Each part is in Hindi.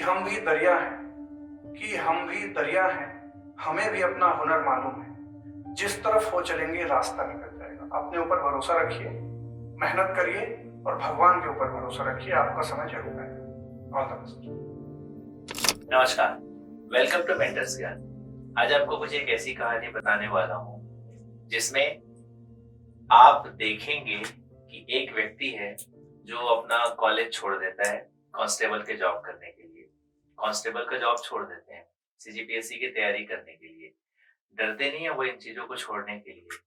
हम भी दरिया हैं, हम भी दरिया हैं, हमें भी अपना हुनर मालूम है। जिस तरफ हो चलेंगे रास्ता निकल जाएगा। अपने ऊपर भरोसा रखिए, मेहनत करिए और भगवान के ऊपर भरोसा रखिए, आपका समय जरूर आएगा। All the best. नमस्कार, वेलकम टू मेंटर्स ज्ञान। आज आपको कुछ एक ऐसी कहानी बताने वाला हूँ जिसमें आप देखेंगे कि एक व्यक्ति है जो अपना कॉलेज छोड़ देता है कांस्टेबल के जॉब करने के लिए। कांस्टेबल का जॉब छोड़ देते हैं सीजीपीएससी की तैयारी करने के लिए। डरते नहीं है वो इन चीजों को छोड़ने के लिए।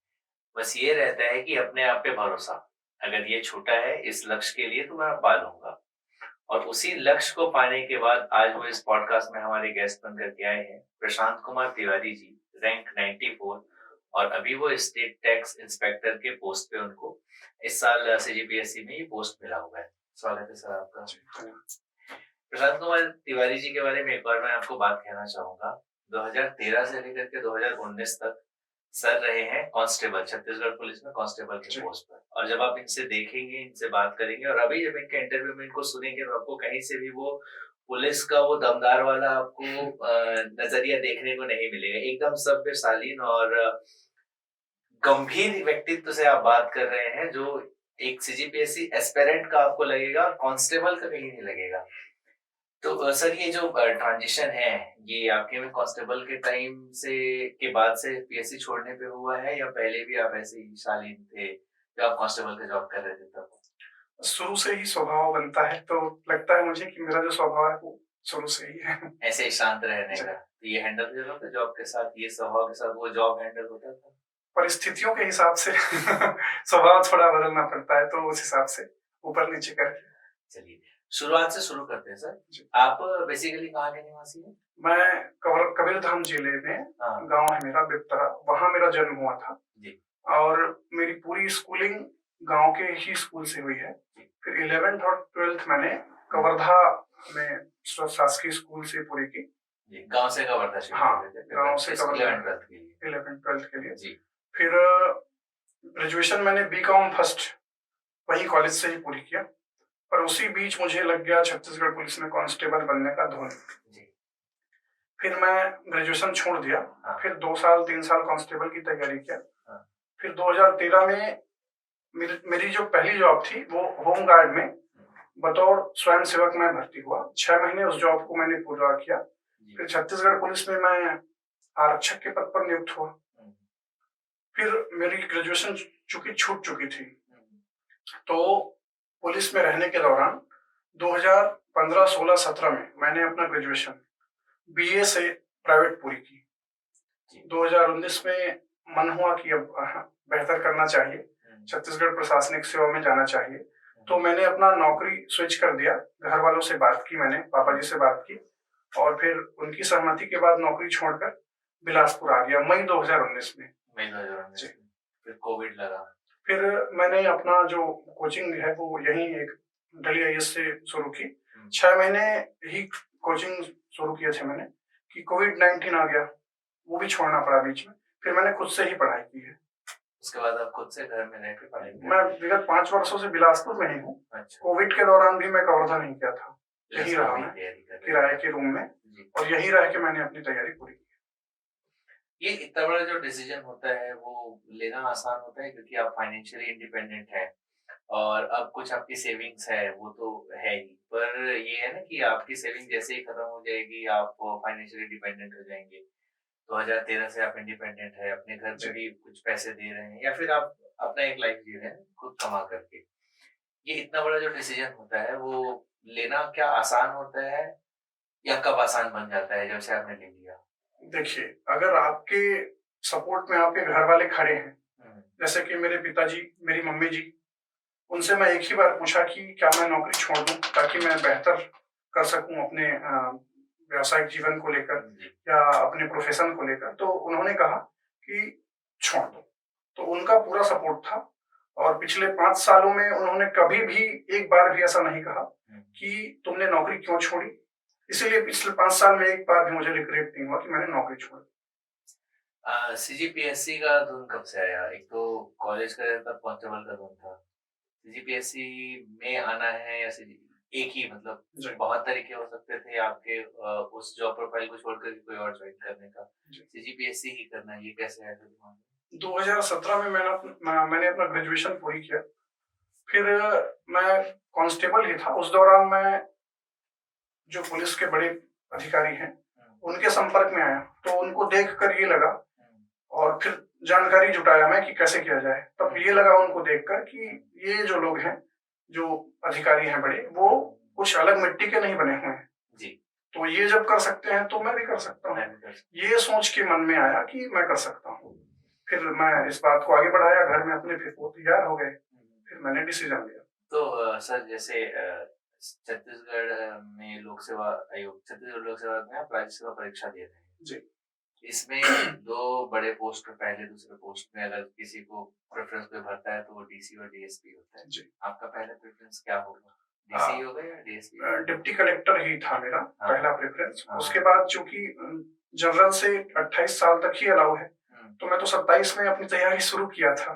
बस ये रहता है कि अपने आप पे भरोसा, अगर ये छूटा है इस लक्ष्य के लिए तो मैं पा लूंगा। और उसी लक्ष्य को पाने के बाद आज वो इस पॉडकास्ट में हमारे गेस्ट बनकर के आए हैं प्रशांत कुमार तिवारी जी, रैंक 94। और अभी वो स्टेट टैक्स इंस्पेक्टर के पोस्ट पे उनको इस साल सीजीपीएससी में ये पोस्ट मिला हुआ है। स्वागत है सर आपका। प्रशांत कुमार तिवारी जी के बारे में एक बार मैं आपको बात कहना चाहूंगा। 2013 से लेकर के 2019 तक सर रहे हैं कांस्टेबल, छत्तीसगढ़ पुलिस में कांस्टेबल के पोस्ट पर। और जब आप इनसे देखेंगे, इनसे बात करेंगे और अभी जब इनके इंटरव्यू में इनको सुनेंगे तो आपको कहीं से भी वो पुलिस का वो दमदार वाला आपको नजरिया देखने को नहीं मिलेगा। एकदम सभ्य, शालीन और गंभीर व्यक्तित्व से आप बात कर रहे हैं, जो एक सीजीपीएससी एस्पिरेंट का आपको लगेगा, कांस्टेबल का कहीं नहीं लगेगा। तो सर ये जो ट्रांजिशन है, ये आपके में कांस्टेबल के टाइम से के बाद से पीएससी छोड़ने पे हुआ है या पहले भी आप ऐसे ही शालीन थे जब आप कांस्टेबल का जॉब कर रहे थे तब? शुरू से ही स्वभाव बनता है, तो लगता है मुझे कि मेरा जो स्वभाव है वो शुरू से ही है। ऐसे ही शांत रहने का, तो ये हैंडल हो जाता था जॉब के साथ, ये स्वभाव के साथ वो जॉब हैंडल होता था? परिस्थितियों के हिसाब से स्वभाव थोड़ा बदलना पड़ता है, तो उस हिसाब से ऊपर नीचे करके। चलिए शुरुआत से शुरू करते हैं सर। आप बेसिकली कहाँ के निवासी हैं? मैं कबीरधाम जिले में हाँ गांव है मेरा बेपतरा, वहां मेरा जन्म हुआ था जी। और मेरी पूरी स्कूलिंग गांव के ही स्कूल से हुई है। फिर 11th और 12th मैंने कवर्धा में शासकीय स्कूल से पूरी की। जी, गांव से कवर्धा शिफ्ट हाँ, हुए थे गांव से कवर्धा 11th 12th के लिए। 11th 12th के लिए। जी। फिर ग्रेजुएशन मैंने बीकॉम फर्स्ट वही कॉलेज से ही पूरी किया, पर उसी बीच मुझे लग गया छत्तीसगढ़ पुलिस में कांस्टेबल बनने का धुन। फिर मैं ग्रेजुएशन छोड़ दिया। हाँ। फिर 2 साल 3 साल कांस्टेबल की तैयारी किया। हाँ। फिर 2013 में मेरी जो पहली जॉब थी वो होम गार्ड में बतौर स्वयं सेवक मैं भर्ती हुआ। 6 महीने उस जॉब को मैंने पूरा किया। फिर छत्तीसगढ़ पुलिस में मैं आरक्षक के पद पर नियुक्त हुआ। फिर मेरी ग्रेजुएशन चूंकि छूट चुकी थी, तो पुलिस में रहने के दौरान 2015, 16, 17 में मैंने अपना ग्रेजुएशन बीए से प्राइवेट पूरी की। 2019 में मन हुआ कि अब बेहतर करना चाहिए, छत्तीसगढ़ प्रशासनिक सेवा में जाना चाहिए, तो मैंने अपना नौकरी स्विच कर दिया। घर वालों से बात की, मैंने पापा जी से बात की और फिर उनकी सहमति के बाद नौकरी छोड़कर बिलासपुर आ गया मई 2019 में। फिर कोविड लगा। फिर मैंने अपना जो कोचिंग है वो यहीं एक दिल्ली आईएएस से शुरू की। 6 महीने ही कोचिंग शुरू किए थे मैंने कि कोविड-19 आ गया, वो भी छोड़ना पड़ा बीच में। फिर मैंने खुद से ही पढ़ाई की है। उसके बाद आप खुद से घर में रह के पढ़ाई? मैं विगत 5 वर्षों से बिलासपुर में ही हूँ। अच्छा। कोविड के दौरान भी मैं कवर्धा नहीं किया था, यही रहा मैं किराए के रूम में, और यही रह के मैंने अपनी तैयारी पूरी की। ये इतना बड़ा जो डिसीजन होता है वो लेना आसान होता है क्योंकि आप फाइनेंशियली इंडिपेंडेंट हैं और अब कुछ आपकी सेविंग्स है, वो तो है ही, पर ये है ना कि आपकी सेविंग जैसे ही खत्म हो जाएगी आप फाइनेंशियली डिपेंडेंट हो जाएंगे। 2013 से आप इंडिपेंडेंट है, अपने घर पे भी कुछ पैसे दे रहे हैं या फिर आप अपना एक लाइफ जी रहे हैं खुद कमा करके। ये इतना बड़ा जो डिसीजन होता है वो लेना क्या आसान होता है या कब आसान बन जाता है जब से आपने ले लिया? देखिए, अगर आपके सपोर्ट में आपके घर वाले खड़े हैं, जैसे कि मेरे पिताजी, मेरी मम्मी जी, उनसे मैं एक ही बार पूछा कि क्या मैं नौकरी छोड़ दूं ताकि मैं बेहतर कर सकूं अपने व्यावसायिक जीवन को लेकर या अपने प्रोफेशन को लेकर, तो उन्होंने कहा कि छोड़ दो। तो उनका पूरा सपोर्ट था और पिछले 5 सालों में उन्होंने कभी भी एक बार भी ऐसा नहीं कहा कि तुमने नौकरी क्यों छोड़ी। इसीलिए पिछले 5 साल में एक बार भी मुझे रिग्रेट नहीं हुआ कि मैंने नौकरी छोड़ी। सीजीपीएससी का धुन कब से आया? एक तो कॉलेज का तब कांस्टेबल का धुन था, सीजीपीएससी में आना है या एक ही मतलब जी बहुत तरीके हो सकते थे आपके उस जॉब प्रोफाइल को छोड़कर कोई और ज्वाइन करने का, जी। सीजीपीएससी ही करना है, ये कैसे आया था दिमाग में? 2017 में मैंने अपना ग्रेजुएशन पूरी किया। फिर मैं कांस्टेबल ही था। उस दौरान मैं जो पुलिस के बड़े अधिकारी हैं, उनके संपर्क में आया, तो उनको देखकर ये लगा, और फिर जानकारी जुटाया मैं कि कैसे किया जाए। तब ये लगा उनको देखकर कि ये जो लोग हैं, जो अधिकारी हैं बड़े, वो कुछ अलग मिट्टी के नहीं बने हुए हैं। जी। तो ये जब कर सकते हैं तो मैं भी कर सकता हूँ। ये सोच के मन में आया कि मैं कर सकता हूँ। फिर मैं इस बात को आगे बढ़ाया घर में अपने, फिर वो तैयार हो गए। फिर मैंने डिसीजन लिया। तो सर जैसे छत्तीसगढ़ में लोक सेवा आयोग, छत्तीसगढ़ लोक सेवा में आप राज्य सेवा परीक्षा दे रहे हैं जी इसमें दो बड़े पोस्ट पहले दूसरे पोस्ट में अगर किसी को प्रेफरेंस पे भरता है तो वो डीसी और डीएसपी होता है। जी। आपका पहला प्रेफरेंस क्या होगा, डीसी होगा या डीएसपी? डिप्टी कलेक्टर ही था मेरा पहला प्रेफरेंस। हाँ। उसके बाद चूंकि जनरल से 28 साल तक ही अलाउ है, तो मैं तो 27 में अपनी तैयारी शुरू किया था।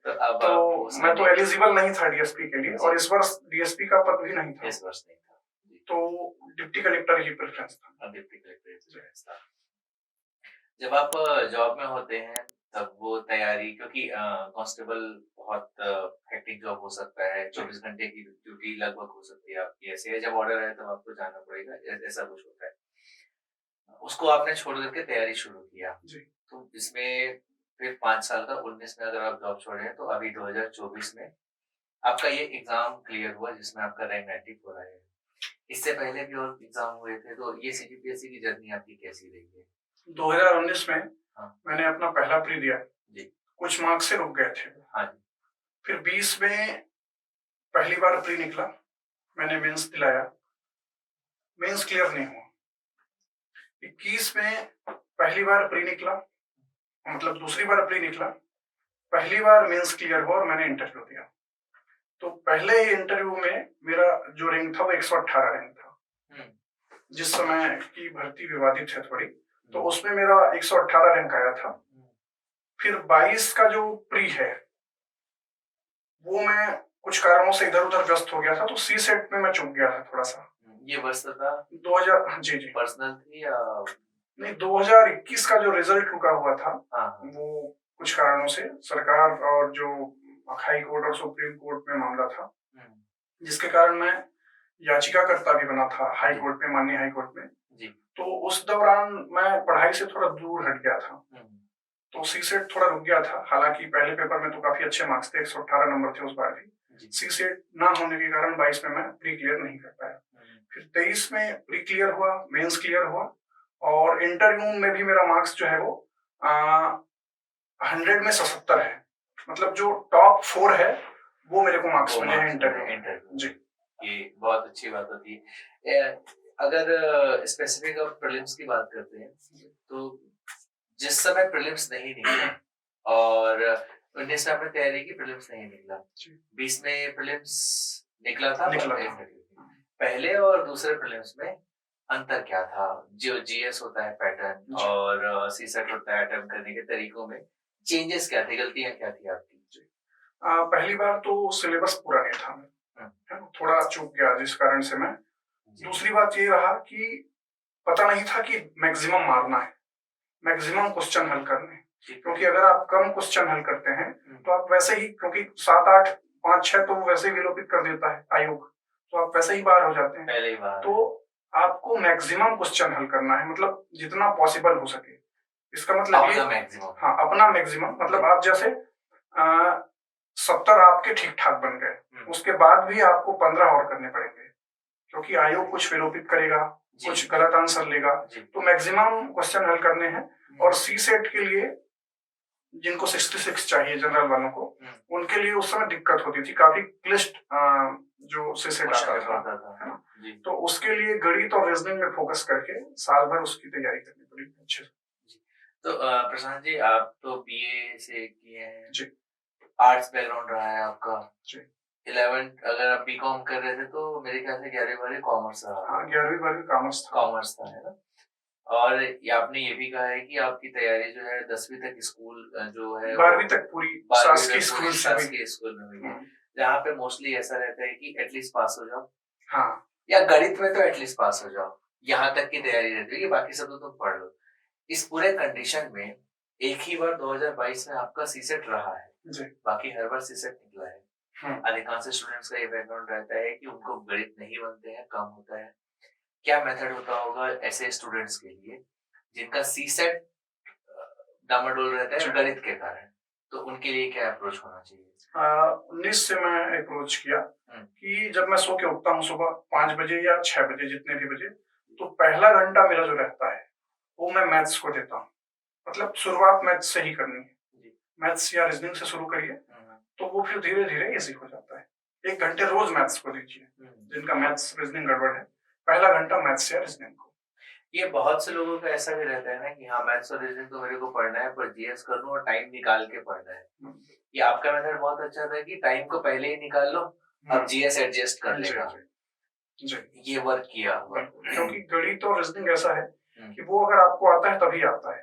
तो अब तो मैं तो एलिजिबल नहीं था डीएसपी के लिए, और इस वर्ष डीएसपी का पद भी नहीं था। इस वर्ष नहीं था जी। तो डिप्टी कलेक्टर ही प्रेफरेंस था। डिप्टी कलेक्टर ही प्रेफरेंस था। जब आप जॉब में होते हैं तब वो तैयारी, क्योंकि कांस्टेबल बहुत हेक्टिक जॉब हो सकता है, 24 घंटे की ड्यूटी लगभग हो सकती है आपकी, ऐसे जब ऑर्डर आए तब आपको जाना पड़ेगा, ऐसा कुछ होता है। उसको आपने छोड़ करके तैयारी शुरू किया जी। तो इसमें फिर 5 साल का 19 में अगर आप जॉब छोड़े हैं तो अभी 2024 में आपका ये एग्जाम क्लियर हुआ जिसमें आपका रैंक 90 हो रहा है। इससे पहले भी और एग्जाम हुए थे, तो ये सीजीपीएससी की जर्नी आपकी कैसी रही है? 2019 में हाँ। मैंने अपना पहला प्री दिया जी। कुछ मार्क्स से रुक गए थे। हाँ जी। फिर 20 में पहली बार प्री निकला, मैंने मेंस दिलाया, मेंस क्लियर नहीं हुआ। 21 में पहली बार प्री निकला, मतलब दूसरी बार प्री निकला, पहली बार मेंस क्लियर हुआ और मैंने इंटरव्यू दिया। तो पहले इंटरव्यू में मेरा जो रैंक था वो 118 रैंक था। जिस समय की भर्ती विवादित है थोड़ी, तो उसमें मेरा 118 रैंक आया था। फिर 22 का जो प्री है वो मैं कुछ कारणों से इधर उधर व्यस्त हो गया था, तो सी सेट में मैं चूक गया था थोड़ा सा। ये वर्ष था 2000, जी जी, पर्सनल थी या नहीं, 2021 का जो रिजल्ट रुका हुआ था, हाँ। वो कुछ कारणों से सरकार और जो हाई कोर्ट और सुप्रीम कोर्ट में मामला था, जिसके कारण मैं याचिकाकर्ता भी बना था हाई कोर्ट में, माननीय हाई कोर्ट में जी। तो उस दौरान मैं पढ़ाई से थोड़ा दूर हट गया था, तो सी सेट थोड़ा रुक गया था। हालांकि पहले पेपर में तो काफी अच्छे मार्क्स थे, 118 नंबर थे उस बार भी। सी सेट ना होने के कारण 22 में मैं प्री क्लियर नहीं कर पाया। फिर 23 में प्री क्लियर हुआ, मेंस क्लियर हुआ, और इंटरव्यू में भी मेरा मार्क्स जो है वो 100 में 77 है, मतलब जो टॉप 4 है वो मेरे को मार्क्स मिले हैं इंटरव्यू। जी, ये बहुत अच्छी बात होती है। अगर स्पेसिफिक अब प्रीलिम्स की बात करते हैं तो जिस समय प्रीलिम्स नहीं निकला और 19 में आपने तैयारी की, प्रीलिम्स नहीं निकला, 20 में प्रीलिम्स निकला था। पहले और दूसरे प्रीलिम्स में अंतर क्या था? जो जीएस होता है पैटर्न और सीसेट होता है अटेम्प्ट करने के तरीकों में चेंजेस क्या थे, गलतियां क्या थी आपकी? पहली बार तो सिलेबस पूरा नहीं था, थोड़ा चूक गया जिस कारण से मैं। दूसरी बात ये रहा कि पता नहीं था कि मैक्सिमम मारना है, मैक्सिमम क्वेश्चन हल करने, क्योंकि अगर आप कम क्वेश्चन हल करते हैं तो आप वैसे ही, क्योंकि 7, 8, 5, 6 तो वैसे ही विलोपित कर देता है आयोग, तो आप वैसे ही बाहर हो जाते हैं। पहले ही बाहर। तो आपको मैक्सिमम क्वेश्चन हल करना है, मतलब जितना पॉसिबल हो सके। इसका मतलब ये, हाँ, अपना मैक्सिमम, मतलब आप जैसे 70 आपके ठीक ठाक बन गए, उसके बाद भी आपको 15 और करने पड़ेंगे, क्योंकि आयोग कुछ विलोपित करेगा, कुछ गलत आंसर लेगा, तो मैक्सिमम क्वेश्चन हल करने हैं। और सी सेट के लिए जिनको 66 चाहिए जनरल वालों को, उनके लिए उस समय दिक्कत होती थी, काफी क्लिष्ट जो सी सेट आता था, है ना। तो उसके लिए गणित और रीजनिंग में फोकस करके साल भर उसकी तैयारी करनी पड़ी अच्छे से। तो प्रशांत जी, आप तो बीए से किए हैं जी, आर्ट्स बैकग्राउंड रहा है आपका जी। 11th अगर आप बीकॉम कर रहे थे तो मेरे ख्याल से 11वीं 12वीं कॉमर्स रहा। हाँ, 11वीं 12वीं कॉमर्स था, है ना। और आपने ये भी कहा है कि आपकी तैयारी जो है 10वीं तक स्कूल जो है 12वीं तक पूरी शासकीय स्कूल में हुई है, जहाँ पे मोस्टली ऐसा रहता है कि एटलीस्ट पास हो जाओ, हाँ या गणित में तो एटलीस्ट पास हो जाओ, यहाँ तक की तैयारी रहती है कि बाकी सब तो तुम पढ़ लो। इस पूरे कंडीशन में एक ही बार 2022 में आपका सीसेट रहा है, जी। बाकी हर बार सीसेट निकला है। हम्म। अधिकांश स्टूडेंट्स का ये बैकग्राउंड रहता है कि उनको गणित नहीं बनते हैं, कम होता है। क्या मेथड होता होगा ऐसे स्टूडेंट्स के लिए जिनका सीसेट डामाडोल रहता है जी। गणित के कारण, तो उनके लिए क्या अप्रोच होना चाहिए? 19 से मैं अप्रोच किया कि जब मैं सो के उठता हूँ सुबह 5 बजे या 6 बजे, जितने भी बजे, तो पहला घंटा मेरा जो रहता है वो मैं मैथ्स को देता हूँ। मतलब शुरुआत मैथ्स से ही करनी है, मैथ्स या रीजनिंग से शुरू करिए तो वो फिर धीरे धीरे इजी हो जाता है। 1 घंटे रोज मैथ्स को दीजिए, जिनका मैथ्स रीजनिंग गड़बड़ है, पहला घंटा मैथ्स या रीजनिंग को। ये बहुत से लोगों का ऐसा भी रहता है ना कि हाँ मैथ्स और रीजनिंग तो मेरे को पढ़ना है, पर जीएस कर लूं और टाइम निकाल के पढ़ना है। ये आपका मेथड बहुत अच्छा था कि टाइम को पहले ही निकाल लो, अब जीएस एडजस्ट कर लेगा। जी। ये वर्क किया। क्योंकि गणित और रीजनिंग ऐसा है कि वो अगर आपको आता है तभी आता है।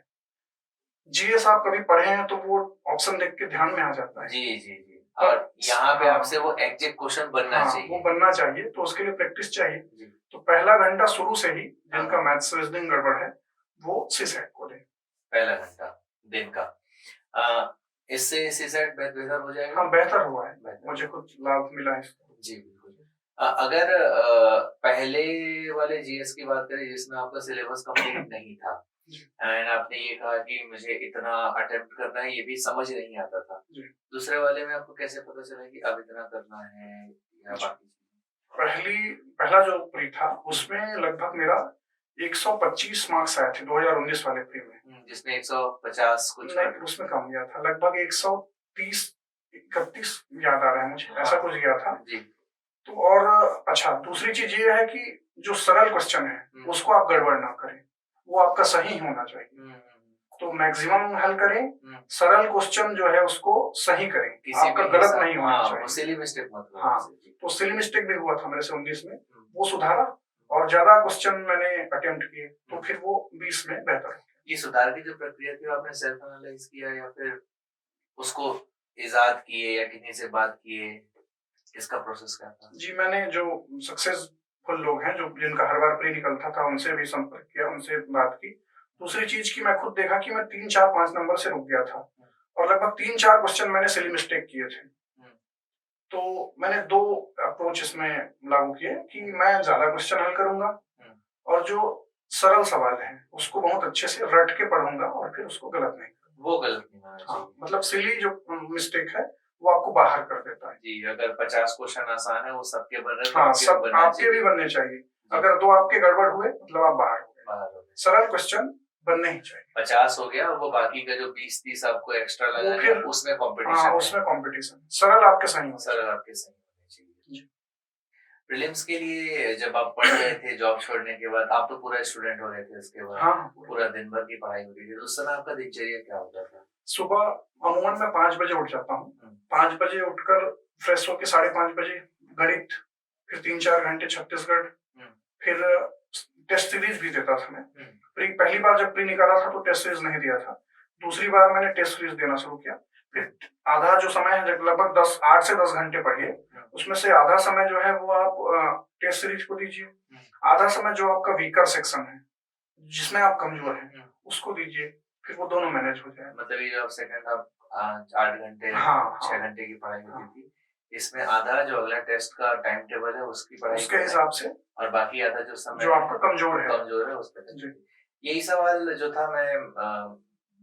जीएस आप कभी पढ़े हैं तो वो ऑप्शन देख के ध्यान में आ जाता है। जी जी जी। और यहाँ पे आपसे वो एग्जैक्ट क्वेश्चन बनना चाहिए। वो बनना चाहिए, तो उसके लिए प्रैक्टिस चाहिए। तो पहला घंटा शुरू से ही जिनका मैथ्स रीजनिंग गड़बड़ है वो सीसेट को दें। पहला घंटा दिन का इससे सीसेट बेहतर हो जाएगा। हाँ बेहतर हुआ है, मुझे कुछ लाभ मिला है इसका। जी बिल्कुल। अगर पहले वाले जीएस की बात करें जिसमें आपका सिलेबस कंप्लीट नहीं था एंड आपने ये कहा कि मुझे इतना अटेम्प्ट करना है, ये भी समझ नहीं आता था, दूसरे वाले में आपको कैसे पता चला कि अब इतना करना है या बाकी? पहला जो प्री था उसमें लगभग मेरा 125 मार्क्स आए थे 2019 वाले प्री में, जिसमें 150 कुछ नहीं, उसमें कम गया था, लगभग 130 31 याद आ रहा है मुझे, ऐसा कुछ गया था जी। तो और अच्छा, दूसरी चीज ये है कि जो सरल क्वेश्चन है उसको आप गड़बड़ ना करें, वो आपका सही होना चाहिए। तो मैक्सिमम हल करें, सरल क्वेश्चन जो है उसको सही करें, आपका गलत नहीं होना चाहिए। सिली मिस्टेक मत करो। हाँ, तो सिली मिस्टेक भी हुआ था मेरे से 19 में, वो सुधारा और ज्यादा क्वेश्चन मैंने अटेम्प्ट किए, तो फिर वो 20 में बेहतर हो। ये सुधार की जो प्रक्रिया थी आपने सेल्फ एनालाइज किया या फिर उसको इजाद किए या किसी से बात किए, इसका प्रोसेस क्या था? जी, मैंने जो सक्सेसफुल लोग हैं जो जिनका हर बार प्री निकलता था उनसे भी संपर्क किया, उनसे बात की। दूसरी चीज की मैं खुद देखा कि मैं 3 4 5 नंबर से रुक गया था और लगभग 3 4 क्वेश्चन मैंने सिली मिस्टेक किए थे। तो मैंने 2 अप्रोच इसमें लागू किए कि मैं ज्यादा क्वेश्चन हल करूंगा और जो सरल सवाल है उसको बहुत अच्छे से रट के पढ़ूंगा और फिर उसको गलत नहीं करूंगा। वो गलत नहीं होना चाहिए। हाँ, मतलब सिली जो मिस्टेक है वो आपको बाहर कर देता है। जी, अगर 50 क्वेश्चन आसान है वो सबके बन रहे, हाँ, सब आपके भी बनने चाहिए। अगर 2 आपके गड़बड़ हुए मतलब आप बाहर हो गए। सरल क्वेश्चन बनने ही चाहिए। 50 हो गया, वो बाकी का जो 20-30 आपको एक्स्ट्रा लगाना है उसमें कंपटीशन। हाँ, उसमें कंपटीशन। सरल आपके सही होने चाहिए। प्रीलिम्स के लिए जब आप पढ़ रहे थे जॉब छोड़ने के बाद, आप तो पूरा स्टूडेंट हो गए थे उसके बाद। हाँ, पूरा दिन भर की पढ़ाई होती थी, तो उस समय आपका दिनचर्या क्या होता था? सुबह अमूमन मैं 5 बजे उठ जाता हूँ। 5 बजे उठकर फ्रेश होकर 5:30 बजे गणित, फिर 3-4 घंटे छत्तीसगढ़, फिर टेस्ट सीरीज भी देता था मैं। पहली बार जब प्री निकाला था तो टेस्ट सीरीज नहीं दिया था, दूसरी बार मैंने टेस्ट सीरीज देना शुरू किया। फिर आधा जो समय है लगभग 8 से 10 घंटे पढ़िए, उसमें से आधा समय जो है वो आप टेस्ट सीरीज को दीजिए, आधा समय जो आपका वीकर सेक्शन है जिसमें आप कमजोर हैं उसको दीजिए, फिर वो दोनों मैनेज हो जाए। मतलब ये जो सेकंड हाफ 8 घंटे 6 घंटे की पढ़ाई होती थी, इसमें आधा जो अगला टेस्ट का टाइम टेबल है उसकी पढ़ाई उसके हिसाब से, और बाकी आधा जो समय जो आपका कमजोर है उस पर। यही सवाल जो था मैं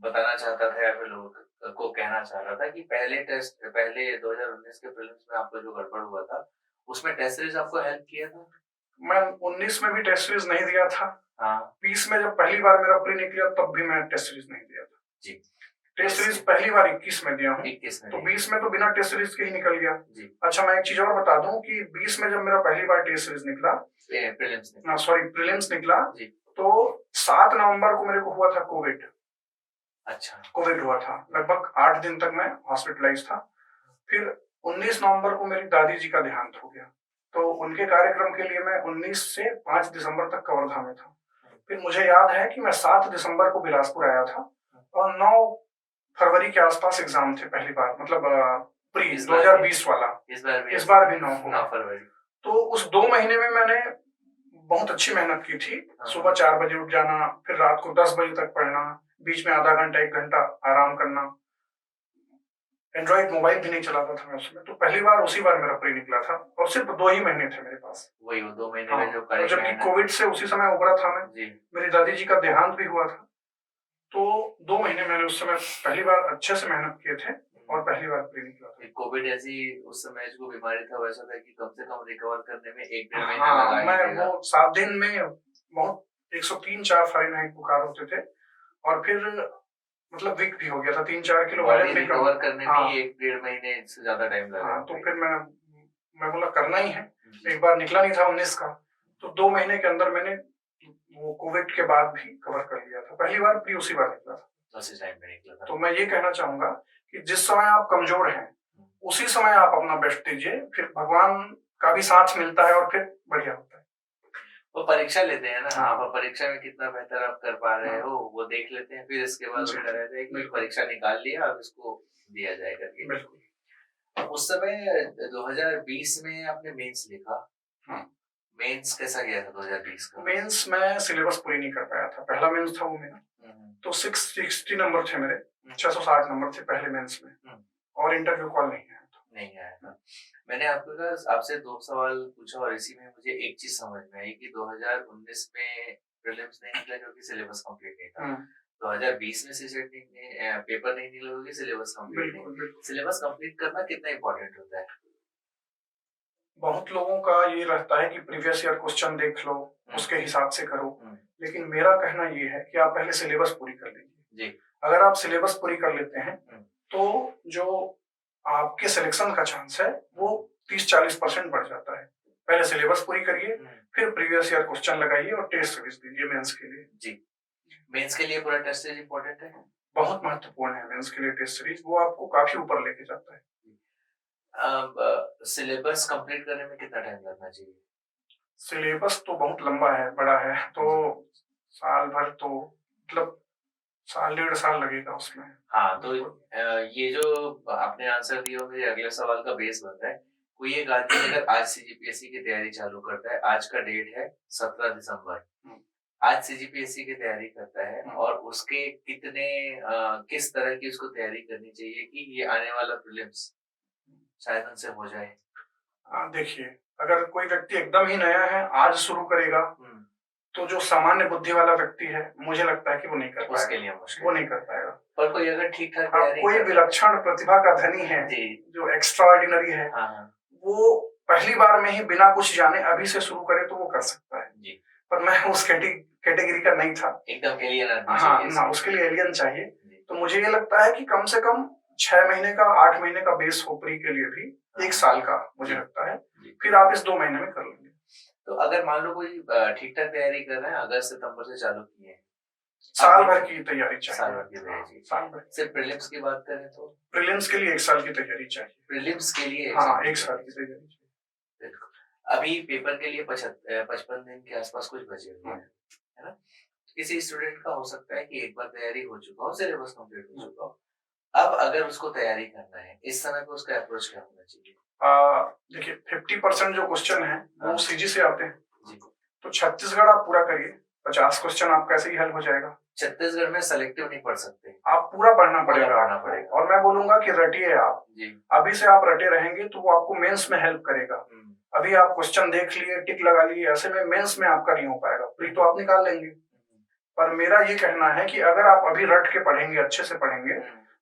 बताना चाहता था या फिर लोगों को कहना चाह रहा था कि पहले 2019 के प्रीलिम्स में आपको जो गड़बड़ हुआ था उसमें टेस्ट सीरीज आपको हेल्प किया था? मैं 19 में भी टेस्ट सीरीज नहीं दिया था। हाँ, 20 में जब पहली बार मेरा प्री निकला तब भी मैं टेस्ट सीरीज नहीं दिया था जी। टेस्ट सीरीज पहली बार 21 में दिया हूँ, तो 20 में तो बिना टेस्ट सीरीज के ही निकल गया जी। अच्छा, मैं एक चीज और बता दूं कि 20 में जब मेरा पहली बार टेस्ट सीरीज निकला, प्रीलिम्स निकला जी, तो 7 नवंबर को मेरे को हुआ था कोविड। अच्छा, कोविड हुआ था, लगभग 8 दिन तक मैं हॉस्पिटलाइज था। फिर 19 नवंबर को मेरी दादी जी का देहांत हो गया, तो उनके कार्यक्रम के लिए मैं 19 से 5 दिसंबर तक कवर्धा में था। फिर मुझे याद है कि मैं 7 दिसंबर को बिलासपुर आया था और 9 फरवरी के आसपास एग्जाम थे पहली बार, मतलब प्री 2020 वाला। इस बार भी 9 फरवरी। तो उस 2 महीने में मैंने बहुत अच्छी मेहनत की थी। सुबह 4 बजे उठ जाना, फिर रात को 10 बजे तक पढ़ना, बीच में आधा घंटा 1 घंटा आराम करना। एंड्रॉइड मोबाइल भी नहीं चलाता था मैं उसमें, तो पहली बार उसी बार मेरा प्री निकला था और सिर्फ 2 ही महीने थे मेरे पास। वही वो 2 महीने हाँ, में जो और कड़ी जबकि मेहनत कोविड से उसी समय उबरा था मैं। जी मेरी दादी जी का देहांत भी हुआ था, तो 2 महीने मैंने उस समय पहली बार अच्छे से मेहनत किए थे और पहली बार प्री निकला था। कोविड ऐसी उस समय जो बीमारी था वैसा था कि कम से कम रिकवर करने में 1-1.5 महीना हाँ, लगा ही मैं देगा। वो 7 दिन में बहुत 103-4 फ़ारेनहाइट बुखार होते थे और फिर मतलब वीक भी हो गया था, 3-4 किलो बॉडी वजन भी कम। रिकवर करने में हाँ, ही 1-1.5 महीने से ज्यादा टाइम लगा। हाँ, तो फिर मैं बोला करना ही है। जी। एक बार निकला नहीं था 19 का, तो 2 महीने के अंदर मैंने वो कोविड के बाद भी कवर कर लिया था। पहली बार प्री उसी बार निकला था। उसी टाइम पे निकला था। तो मैं ये कहना चाहूंगा कि जिस समय आप कमजोर हैं, उसी समय आप अपना बेस्ट दीजिए, फिर भगवान का भी साथ मिलता है और फिर बढ़िया होता है। वो परीक्षा लेते हैं ना, हाँ। आप परीक्षा में कितना बेहतर आप कर पा रहे हाँ। हो वो देख लेते हैं, फिर इसके बाद जी, होता रहता है कि बिल्कुल। परीक्षा निकाल लिया अब इसको दिया जाए करके। बिल्कुल। उस समय 2020 में आपने मेंस लिखा। हाँ। मेंस कैसा गया था 2020 का? मेंस में सिलेबस पूरी नहीं कर पाया था, पहला मेंस था वो मेरा। तो 660 नंबर थे मेरे, 660 नंबर थे पहले मेंस में, और इंटरव्यू कॉल नहीं आया था। नहीं आया था। मैंने आपसे 2 सवाल पूछा और इसी में मुझे एक चीज समझ में आई कि 2019 में प्रीलिम्स नहीं निकला क्योंकि सिलेबस कंप्लीट नहीं था। 2020 में सीसेट पेपर नहीं निकला क्योंकि सिलेबस कंप्लीट नहीं। बिल्कुल। सिलेबस कंप्लीट करना कितना इंपॉर्टेंट होता है? बहुत लोगों का ये रहता है कि प्रीवियस ईयर क्वेश्चन देख लो, उसके हिसाब से करो, लेकिन मेरा कहना ये है कि आप पहले सिलेबस पूरी कर लीजिए। अगर आप सिलेबस पूरी कर लेते हैं तो जो आपके सिलेक्शन का चांस है वो 30-40% बढ़ जाता है। पहले सिलेबस पूरी करिए, फिर प्रीवियस ईयर क्वेश्चन लगाइए और टेस्ट सीरीज दीजिए मेंस के लिए। जी। मेंस के लिए पूरा टेस्ट सीरीज इंपॉर्टेंट है? बहुत महत्वपूर्ण है मेंस के लिए टेस्ट सीरीज, वो आपको काफी ऊपर लेके जाता है। सिलेबस कंप्लीट करने में कितना टाइम लगना चाहिए? सिलेबस तो बहुत लंबा है, बड़ा है, तो साल भर तो मतलब 1.5 साल लगेगा उसमें। हाँ, तो ये जो आपने आंसर दिया मेरे अगले सवाल का बेस बन रहा है। कोई एक आदमी अगर आज सीजीपीएससी की तैयारी चालू करता है, आज का डेट है 17 दिसंबर, आज सीजीपीएससी की तैयारी करता है और उसके किस तरह की उसको तैयारी करनी चाहिए कि ये आने वाला प्रीलिम्स शायद उनसे हो जाए? देखिए, अगर कोई व्यक्ति एकदम ही नया है, आज शुरू करेगा, तो जो सामान्य बुद्धि वाला व्यक्ति है, मुझे लगता है कि वो नहीं कर पाएगा। उसके लिए मुश्किल, वो नहीं कर पाएगा। पर कोई अगर ठीक ठाक कोई विलक्षण प्रतिभा का धनी है, जो एक्स्ट्रा ऑर्डिनरी है, वो पहली बार में ही बिना कुछ जाने अभी से शुरू करे तो वो कर सकता है। पर मैं उस कैटेगरी का नहीं था। एकदम एलियन आदमी हाँ ना, उसके लिए एलियन चाहिए। तो मुझे ये लगता है कि कम से कम 6 महीने का, 8 महीने का बेस हो प्री के लिए भी, 1 साल का मुझे लगता है, फिर आप इस 2 महीने में कर लेंगे। तो अगर मान लो कोई ठीक ठाक तैयारी कर रहा है, अगस्त सितंबर से चालू किए हैं, साल भर की तैयारी चाहिए। साल भर की तैयारी, साल भर। सिर्फ प्रीलिम्स की बात करें तो प्रीलिम्स के लिए 1 साल की तैयारी चाहिए। प्रीलिम्स के लिए हाँ, 1 साल की तैयारी चाहिए। अभी पेपर के लिए 55 दिन के आसपास कुछ बचे हुए हैं, है ना? किसी स्टूडेंट का हो सकता है कि एक बार तैयारी हो चुका हो, सिलेबस कंप्लीट हो चुका हो, अब अगर उसको तैयारी करना है, इस समय पे उसका अप्रोच क्या होना चाहिए? देखिए, 50% जो क्वेश्चन है वो सीजी से आते हैं, तो छत्तीसगढ़ आप पूरा करिए, 50 क्वेश्चन आपका ऐसे ही हल हो जाएगा। छत्तीसगढ़ में सेलेक्टिव नहीं पढ़ सकते, आप पूरा पढ़ना पड़ेगा। और मैं बोलूंगा कि रटिए आप, अभी से आप रटे रहेंगे तो वो आपको मेंस में हेल्प करेगा। अभी आप क्वेश्चन देख लिए, टिक लगा लिए, ऐसे में मेंस में आपका नहीं हो पाएगा, प्री तो आप निकाल लेंगे। पर मेरा ये कहना है कि अगर आप अभी रट के पढ़ेंगे, अच्छे से पढ़ेंगे,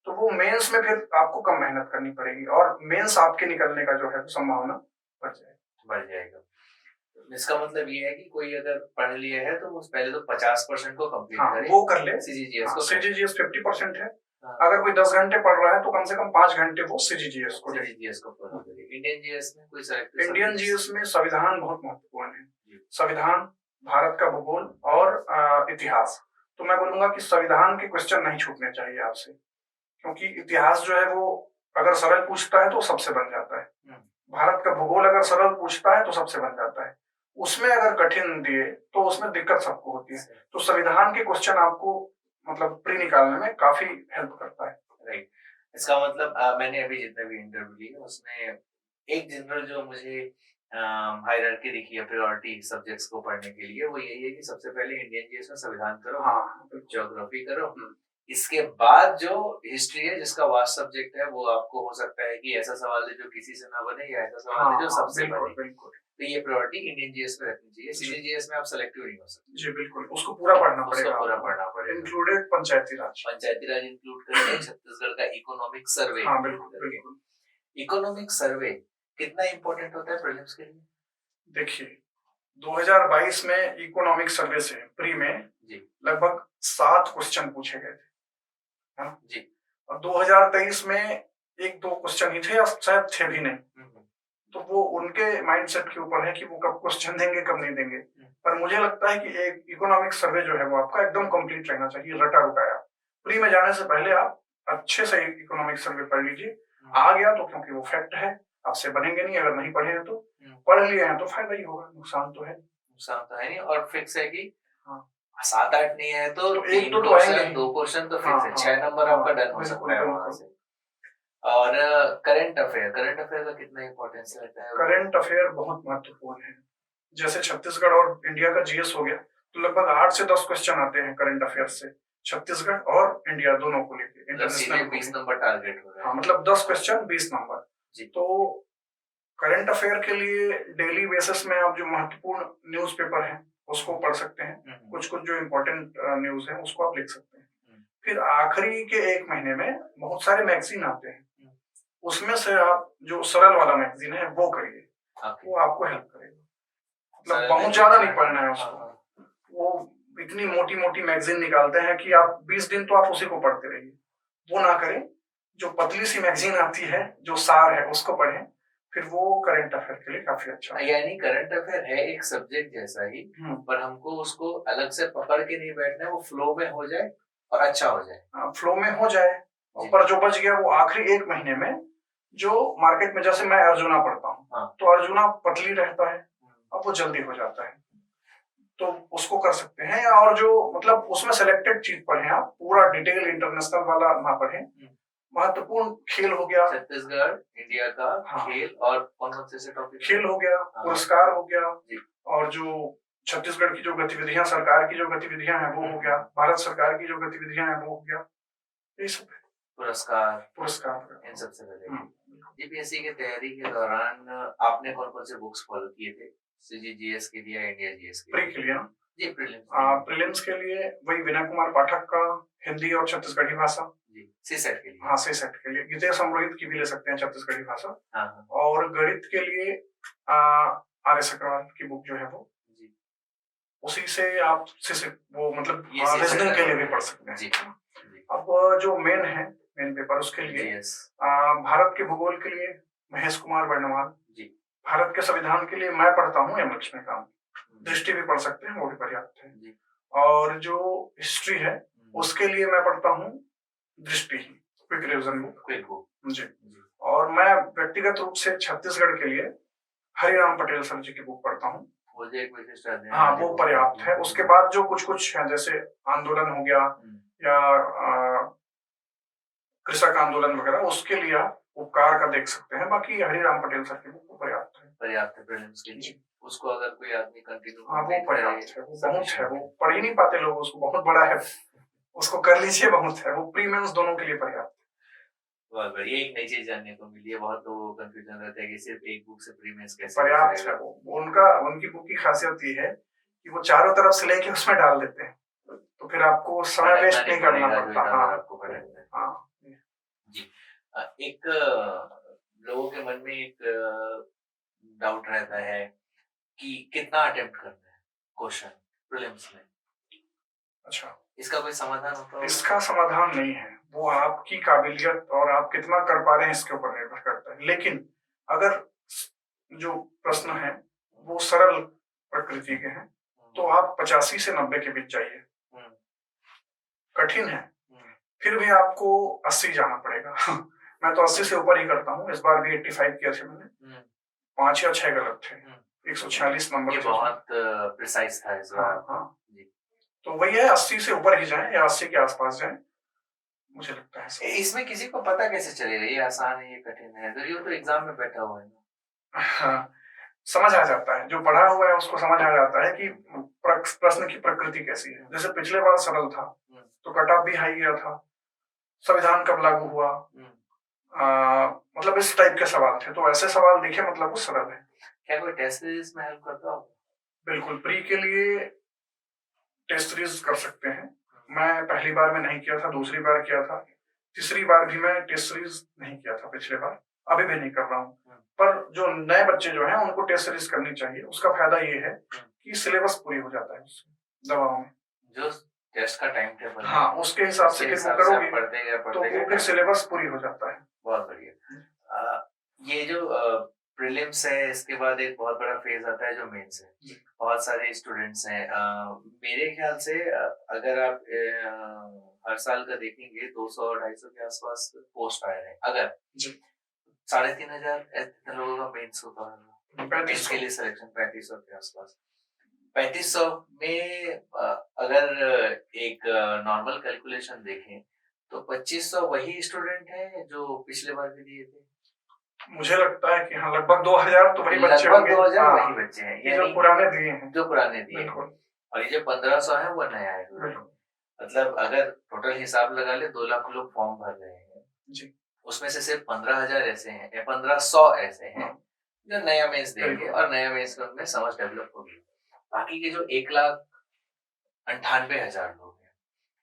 तो वो मेंस में फिर आपको कम मेहनत करनी पड़ेगी और मेंस आपके निकलने का जो है संभावना बढ़ जाएगा। इसका मतलब ये है कि कोई अगर पढ़ लिया है तो वो पहले तो 50% को कंप्लीट करे, वो कर ले। सीजीजीएस को, सीजीजीएस 50% है। अगर कोई 10 घंटे पढ़ रहा है तो कम से कम 5 घंटे वो सीजीजीएस को दे। इंडियन जीएस में कोई सेलेक्टिव, इंडियन जीएस में संविधान बहुत महत्वपूर्ण है। संविधान, भारत का भूगोल और इतिहास। तो मैं बोलूंगा कि संविधान के क्वेश्चन नहीं छूटने चाहिए आपसे, क्योंकि इतिहास जो है वो अगर सरल पूछता है तो सबसे बन जाता है। भारत का भूगोल अगर सरल पूछता है तो सबसे बन जाता है। उसमें अगर कठिन दिए तो उसमें दिक्कत सबको होती है। तो संविधान के क्वेश्चन आपको मतलब प्री निकालने में काफी हेल्प करता है। राइट। इसका मतलब मैंने अभी जितने भी इंटरव्यू लिए उसमें एक जनरल जो मुझे हायरार्की देखी है प्रायोरिटी सब्जेक्ट्स को पढ़ने के लिए, वो यही है कि सबसे पहले इंडियन जीएस में संविधान करो, हाँ, ज्योग्राफी करो, इसके बाद जो हिस्ट्री है जिसका वास्ट सब्जेक्ट है, वो आपको हो सकता है कि ऐसा सवाल है जो किसी से ना बने या ऐसा सवाल है जो सबसे बने। बिल्कुल। तो ये प्रायोरिटी इंडियन जीएस में रखनी चाहिए। सीजीजीएस में आप सेलेक्टिव नहीं हो सकते। जी बिल्कुल, उसको पूरा पढ़ना उसको पड़ेगा, पूरा पढ़ना पड़ेगा, इंक्लूडेड पंचायती राज इंक्लूड करके छत्तीसगढ़ का इकोनॉमिक सर्वे। हाँ बिल्कुल। इकोनॉमिक सर्वे कितना इंपॉर्टेंट होता है प्रीलिम्स के लिए? देखिए 2022 में इकोनॉमिक सर्वे से प्री में जी लगभग 7 क्वेश्चन पूछे गए थे, है ना? जी। और 2023 में 1-2 क्वेश्चन ही थे या शायद थे भी नहीं, तो वो उनके माइंडसेट के ऊपर है कि वो कब क्वेश्चन देंगे कब नहीं देंगे। पर मुझे लगता है कि एक इकोनॉमिक सर्वे जो है वो आपका एकदम कंप्लीट रहना चाहिए, रटा रुटाया। प्री में जाने से पहले आप अच्छे से इकोनॉमिक सर्वे पढ़ लीजिए, आ गया तो क्योंकि वो फैक्ट है, आपसे बनेंगे नहीं, अगर नहीं पढ़े हैं तो, पढ़ लिए हैं तो फायदा ही होगा, नुकसान तो है नहीं। और फिक्स है कि हाँ 7-8 नहीं है तो 1 2 क्वेश्चन तो फिक्स है, 6 नंबर आपका डन हो सकता है वहां से। और करंट अफेयर का कितना इंपॉर्टेंस रहता है? करंट अफेयर बहुत महत्वपूर्ण है। जैसे छत्तीसगढ़ और इंडिया का जीएस हो गया तो लगभग 8 से 10 क्वेश्चन आते हैं करंट अफेयर से, छत्तीसगढ़ और इंडिया दोनों को लेकर, इंटरनेशनल 20 नंबर टारगेट हो रहा है। हाँ मतलब 10 क्वेश्चन 20 नंबर। तो करंट अफेयर के लिए डेली बेसिस में आप जो महत्वपूर्ण न्यूज़पेपर हैं उसको पढ़ सकते हैं, कुछ जो इम्पोर्टेंट न्यूज है उसको आप लिख सकते हैं। फिर आखिरी के 1 महीने में बहुत सारे मैगजीन आते हैं, उसमें से आप जो सरल वाला मैगजीन है वो करिए, वो आपको हेल्प करेगा। मतलब बहुत ज्यादा नहीं पढ़ना है उसको, वो इतनी मोटी मोटी मैगजीन निकालते हैं कि आप 20 दिन तो आप उसी को पढ़ते रहिए, वो ना करें। जो पतली सी मैगजीन आती है जो सार है उसको पढ़ें, फिर वो करंट अफेयर के लिए काफी अच्छा है। यानी करंट अफेयर है एक सब्जेक्ट जैसा ही, पर हमको उसको अलग से पकड़ के नहीं बैठना है, वो फ्लो में हो जाए और अच्छा हो जाए। फ्लो में हो जाए, पर जो बच गया वो आखिरी 1 महीने में जो मार्केट में, जैसे मैं अर्जुना पढ़ता हूँ तो अर्जुना पतली रहता है, अब वो जल्दी हो जाता है, तो उसको कर सकते हैं। और जो मतलब उसमें सेलेक्टेड चीज पढ़ें, आप पूरा डिटेल इंटरनेशनल वाला ना पढ़ें। महत्वपूर्ण खेल हो गया, छत्तीसगढ़ इंडिया का खेल, और कौन से टॉपिक? खेल हो गया, पुरस्कार हो गया, और जो छत्तीसगढ़ की जो गतिविधियां, सरकार की जो गतिविधियां हैं वो हो गया, भारत सरकार की जो गतिविधियां हैं वो हो गया, ये सब पुरस्कार इन सबसे पहले जीपीएससी की तैयारी के दौरान आपने कौन कौन से बुक्स फॉलो किए थे? सीजीजीएस के लिए, इंडिया जीएस के लिए? प्री के लिए ना जी, प्रीलिम्स के लिए वही विनय कुमार पाठक का हिंदी और छत्तीसगढ़ी भाषा, सीसेट के लिए, हाँ सीसेट के लिए गीतेश अमरोहित की भी ले सकते हैं छत्तीसगढ़ी भाषा। हाँ। और गणित के लिए आर.एस. अग्रवाल की बुक जो है वो, उसी से आप वो मतलब रीजनिंग के लिए भी पढ़ सकते हैं। अब जो मेन पेपर उसके लिए भारत के भूगोल के लिए महेश कुमार वर्णवाल, भारत के संविधान के लिए मैं पढ़ता हूँ एम लक्ष्मीकांत, दृष्टि भी पढ़ सकते हैं, वो भी पर्याप्त है। और जो हिस्ट्री है उसके लिए मैं पढ़ता हूँ दृष्टि, क्विक रिवीजन बुक जी। और मैं व्यक्तिगत रूप से छत्तीसगढ़ के लिए हरिराम पटेल सर जी की बुक पढ़ता हूँ, हाँ वो पर्याप्त है। उसके बाद जो कुछ है जैसे आंदोलन हो गया या कृषक आंदोलन वगैरह, उसके लिए आप उपकार का देख सकते हैं। बाकी हरिराम पटेल सर की बुक पर्याप्त है प्रीलिम्स के लिए। उसको अगर कोई आदमी कंटिन्यू, हाँ वो पर्याप्त है, वो बहुत है, वो पढ़ ही नहीं पाते लोग उसको, बहुत बड़ा है, उसको कर लीजिए, बहुत है, वो प्री मेंस दोनों के लिए पर्याप्त है। बहुत बढ़िया, एक नई चीज जानने को मिली है। बहुत लोगों को कंफ्यूजन रहता है कि सिर्फ एक बुक से प्री मेंस कैसे पर्याप्त है। वो उनकी बुक की खासियत ये है कि वो चारों तरफ से लेके उसमें डाल देते हैं, तो फिर आपको समय वेस्ट नहीं करना पड़ता। हाँ जी। एक लोगों के मन में एक डाउट रहता है कि कितना अटेम्प्ट करना है क्वेश्चन प्रीलिम्स में। अच्छा, इसका कोई समाधान होता है? इसका समाधान नहीं है, वो आपकी काबिलियत और आप कितना कर पा रहे हैं इसके ऊपर निर्भर करता है। लेकिन अगर जो प्रश्न है वो सरल प्रकृति के हैं तो आप 85 से 90 के बीच जाइए। कठिन है फिर भी आपको 80 जाना पड़ेगा। मैं तो 80 से ऊपर ही करता हूँ, इस बार भी 85 किया थे मैंने, 5 या 6 गलत थे, 146 नंबर। ये बहुत प्रिसाइज था इस बार। हाँ। तो वही है, 80 से ऊपर ही जाएं या 80 के आसपास जाएं, मुझे लगता है। इसमें किसी को पता कैसे चलेगा ये आसान है ये कठिन है? तो ये तो एग्जाम में बैठा हुआ है ना। हाँ, समझ आ जाता है, जो पढ़ा हुआ है उसको समझ आ जाता है कि प्रश्न की प्रकृति कैसी है। जैसे पिछले बार सरल था तो कट ऑफ भी हाई गया था, संविधान कब लागू हुआ, मतलब इस टाइप के सवाल थे। तो ऐसे सवाल देखे मतलब वो सरल है। क्या कोई टेस्ट सीरीज में हेल्प करता हो? बिल्कुल, प्री के लिए टेस्ट सीरीज कर सकते हैं। मैं पहली बार में नहीं किया था, दूसरी बार किया था, तीसरी बार भी मैं टेस्ट सीरीज नहीं किया था पिछले बार, अभी भी नहीं कर रहा हूँ। पर जो नए बच्चे जो हैं उनको टेस्ट सीरीज करनी चाहिए। उसका फायदा ये है कि सिलेबस पूरी हो जाता है उससे दवाओं में। जो टेस्ट का टाइम टेबल, हाँ, उसके हिसाब से फिर वो करोगे तो वो फिर सिलेबस पूरी हो जाता है। बहुत बढ़िया। ये जो प्रीलिम्स है, इसके बाद एक बहुत बड़ा फेज आता है जो मेंस है। बहुत सारे स्टूडेंट्स हैं, मेरे ख्याल से अगर आप हर साल का देखेंगे 200-250 के आसपास पोस्ट आए हैं। अगर 3,500 लोगों का मेंस होता है, 35 के लिए सिलेक्शन 3500 के आसपास। 3500 में अगर एक नॉर्मल कैलकुलेशन देखें तो 2500 वही स्टूडेंट है जो पिछले बार भी दिए थे। मुझे लगता है कि हाँ, लगभग 2000 तो वही बच्चे होंगे। 2000 वही बच्चे हैं, ये जो पुराने दिए हैं, जो पुराने दिए हैं, और ये जो 1500 है वो नया है। मतलब अगर टोटल हिसाब लगा ले 2 लाख लोग फॉर्म भर रहे हैं जी, उसमें से सिर्फ 15,000 ऐसे हैं या 1500 ऐसे हैं जो नया मेंस देंगे और नया मेंस में उनमें समझ डेवलप होगी। बाकी के जो 1,98,000 लोग हैं,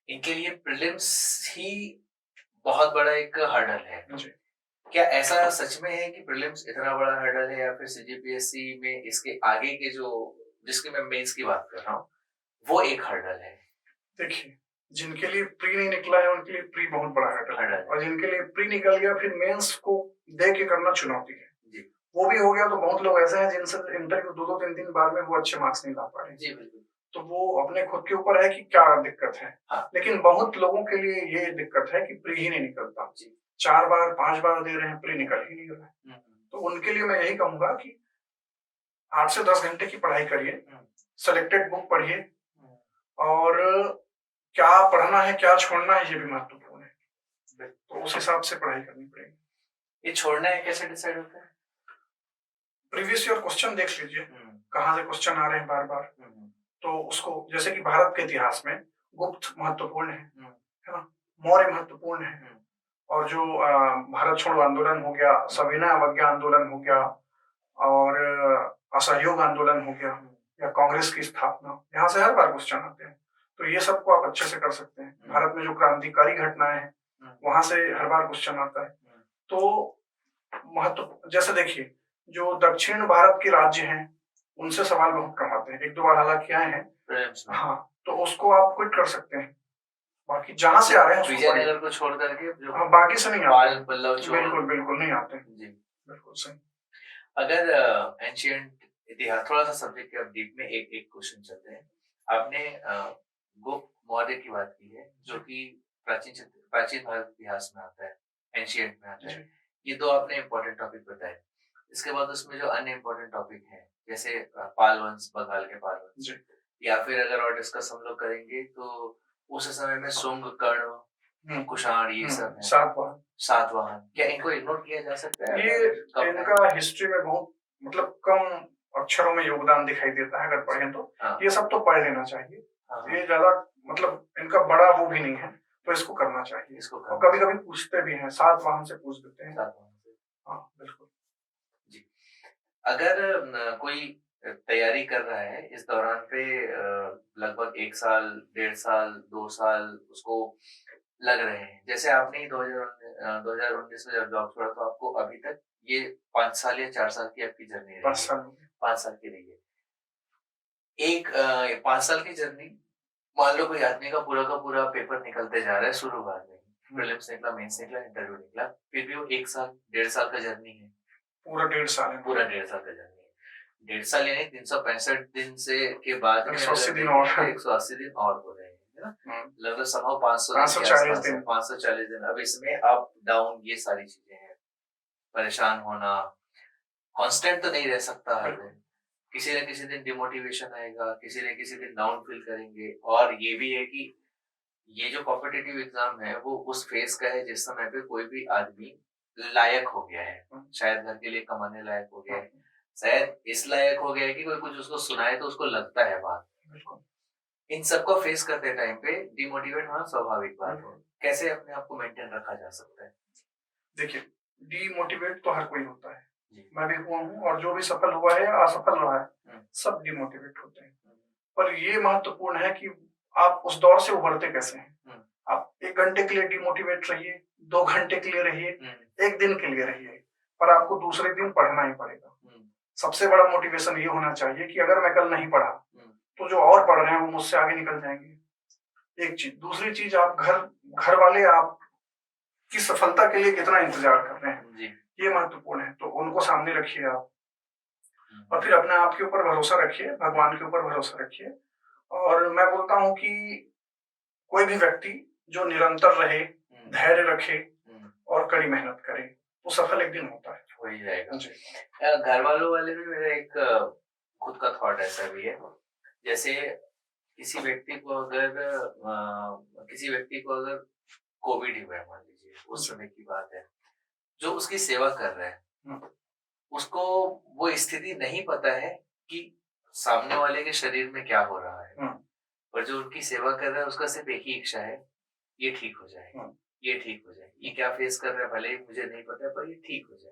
इनके लिए प्रीलिम्स ही बहुत बड़ा एक हर्डल है। क्या ऐसा सच में है कि प्रीलिम्स इतना बड़ा हर्डल है, या फिर सीजीपीएससी में इसके आगे के जो, जिसके मैं मेंस की बात कर रहा हूँ, वो एक हर्डल है? देखिए, जिनके लिए प्री नहीं निकला है उनके लिए प्री बहुत बड़ा हर्डल है, और जिनके लिए प्री निकल गया फिर मेंस को दे के करना चुनौती है जी। वो भी हो गया तो बहुत लोग ऐसे हैं जिनसे इंटरव्यू 2-2-3-3 बार में वो अच्छे मार्क्स नहीं ला पा रहे जी। बिल्कुल, तो वो अपने खुद के ऊपर है कि क्या दिक्कत है। हाँ। लेकिन बहुत लोगों के लिए ये दिक्कत है कि प्री ही नहीं निकलता जी। 4 बार 5 बार दे रहे हैं, प्री निकल ही नहीं रहा है। तो उनके लिए मैं यही कहूंगा कि 8 से 10 घंटे की पढ़ाई करिए, सेलेक्टेड बुक पढ़िए, और क्या पढ़ना है क्या छोड़ना है ये भी महत्वपूर्ण है, तो उस हिसाब से पढ़ाई करनी पड़ेगी। ये छोड़ना है कैसे डिसाइड होता है? प्रीवियस ईयर क्वेश्चन देख लीजिए, कहाँ से क्वेश्चन आ रहे हैं बार बार, तो उसको, जैसे कि भारत के इतिहास में गुप्त महत्वपूर्ण है ना, मौर्य महत्वपूर्ण है, और जो भारत छोड़ो आंदोलन हो गया, सविनय अवज्ञा आंदोलन हो गया, और असहयोग आंदोलन हो गया, या कांग्रेस की स्थापना, यहाँ से हर बार क्वेश्चन आते हैं। तो ये सबको आप अच्छे से कर सकते हैं। भारत में जो क्रांतिकारी घटनाएं हैं वहां से हर बार क्वेश्चन आता है। तो महत्व, जैसे देखिए, जो दक्षिण भारत के राज्य हैं उनसे सवाल बहुत कम आते हैं, 1-2 बार हालांकि आए हैं। हाँ, तो उसको आप क्विट कर सकते हैं। बाकी जहां से आ रहे हैं विजयनगर को छोड़ करके हाँ, बाकी से नहीं आते। बिल्कुल बिल्कुल नहीं आते जी, बिल्कुल सही। अगर एंशिएंट इतिहास, थोड़ा सा सब्जेक्ट के डीप में एक क्वेश्चन चलते हैं। आपने गुप्त मौर्य की बात की है, जो कि प्राचीन भारत इतिहास में आता है, एंशिएंट में आता है। ये दो आपने इम्पोर्टेंट टॉपिक बताए। इसके बाद उसमें जो अन्य इम्पोर्टेंट टॉपिक है, जैसे पाल वंश, बंगाल के पाल वंश, या फिर अगर और डिस्कस हम लोग करेंगे तो उस समय में शुंग, कर्ण, कुषाण, ये सब है, सातवाहन, क्या इनको इग्नोर किया जा सकता है? ये इनका हिस्ट्री में बहुत मतलब कम अक्षरों में योगदान दिखाई देता है, अगर पढ़ें तो ये सब तो पढ़ लेना चाहिए। ये ज्यादा मतलब इनका बड़ा वो भी नहीं है, तो इसको करना चाहिए। और कभी कभी पूछते भी हैं, सातवाहन से पूछ देते हैं। हाँ बिल्कुल जी। अगर कोई तैयारी कर रहा है इस दौरान पे, लगभग 1 साल, 1.5 साल, 2 साल उसको लग रहे हैं, जैसे आपने 2019 में जब जॉब छोड़ा तो आपको अभी तक ये 5 साल या 4 साल की आपकी जर्नी रही है। 5 साल की रही है। एक 5 साल की जर्नी, मान लो कोई आदमी का पूरा पेपर निकलते जा रहा है, शुरुआत में प्रीलिम्स निकला, मेंस निकला, इंटरव्यू निकला, फिर भी वो 1 साल, 1.5 साल का जर्नी है। पूरा 1.5 साल है, पूरा 1.5 साल का जर्नी है। 1.5 साल यानी 365 दिन से के बाद 180 दिन और 180 दिन और हो रहे हैं, है ना? लगभग समाव 540 दिन, 540 दिन। अब इसमें अप डाउन ये सारी चीजें हैं, परेशान होना, कांस्टेंट तो नहीं रह सकता हर दिन, किसी न किसी दिन डिमोटिवेशन आएगा, किसी न किसी दिन डाउन फील करेंगे। और ये भी है कि ये जो कॉम्पिटिटिव एग्जाम है वो उस फेज का है जिस समय पे कोई भी आदमी लायक हो गया है, शायद घर के लिए कमाने लायक हो गया है, शायद इस लायक हो गया है कि कोई कुछ उसको सुनाए तो उसको लगता है बात। बिल्कुल। इन सबको फेस करते टाइम पे डिमोटिवेट होना स्वाभाविक बात है। कैसे अपने आप को मेंटेन रखा जा सकता है? देखिए, डीमोटिवेट तो हर कोई होता है, जी। मैं भी हुआ हूँ, और जो भी सफल हुआ है या असफल रहा है, सब डिमोटिवेट होते हैं। पर ये महत्वपूर्ण है कि आप उस दौर से उभरते कैसे हैं। आप 1 घंटे के लिए डिमोटिवेट रहिए, 2 घंटे के लिए रहिए, 1 दिन के लिए रहिए, पर आपको दूसरे दिन पढ़ना ही पड़ेगा। सबसे बड़ा मोटिवेशन ये होना चाहिए कि अगर मैं कल नहीं पढ़ा तो जो और पढ़ रहे हैं वो मुझसे आगे निकल जाएंगे। एक चीज, दूसरी चीज, आप घर वाले आप की सफलता के लिए कितना इंतजार कर रहे हैं, ये महत्वपूर्ण है। तो उनको सामने रखिए आप, और फिर अपने आप के ऊपर भरोसा रखिए, भगवान के ऊपर भरोसा रखिए। और मैं बोलता हूँ कि कोई भी व्यक्ति जो निरंतर रहे, धैर्य रखे और कड़ी मेहनत करे, वो सफल एक दिन होता है, हो ही जाएगा। घर वालों वाले भी मेरा एक खुद का थॉट ऐसा भी है, जैसे किसी व्यक्ति को अगर कोविड ही हुआ है, मान लीजिए उस समय की बात है, जो उसकी सेवा कर रहे हैं उसको वो स्थिति नहीं पता है कि सामने वाले के शरीर में क्या हो रहा है, पर जो उनकी सेवा कर रहा है उसका सिर्फ एक ही इच्छा है, ये ठीक हो जाए, ये ठीक हो जाए। ये क्या फेस कर रहा है भले ही मुझे नहीं पता है, पर ये ठीक हो जाए।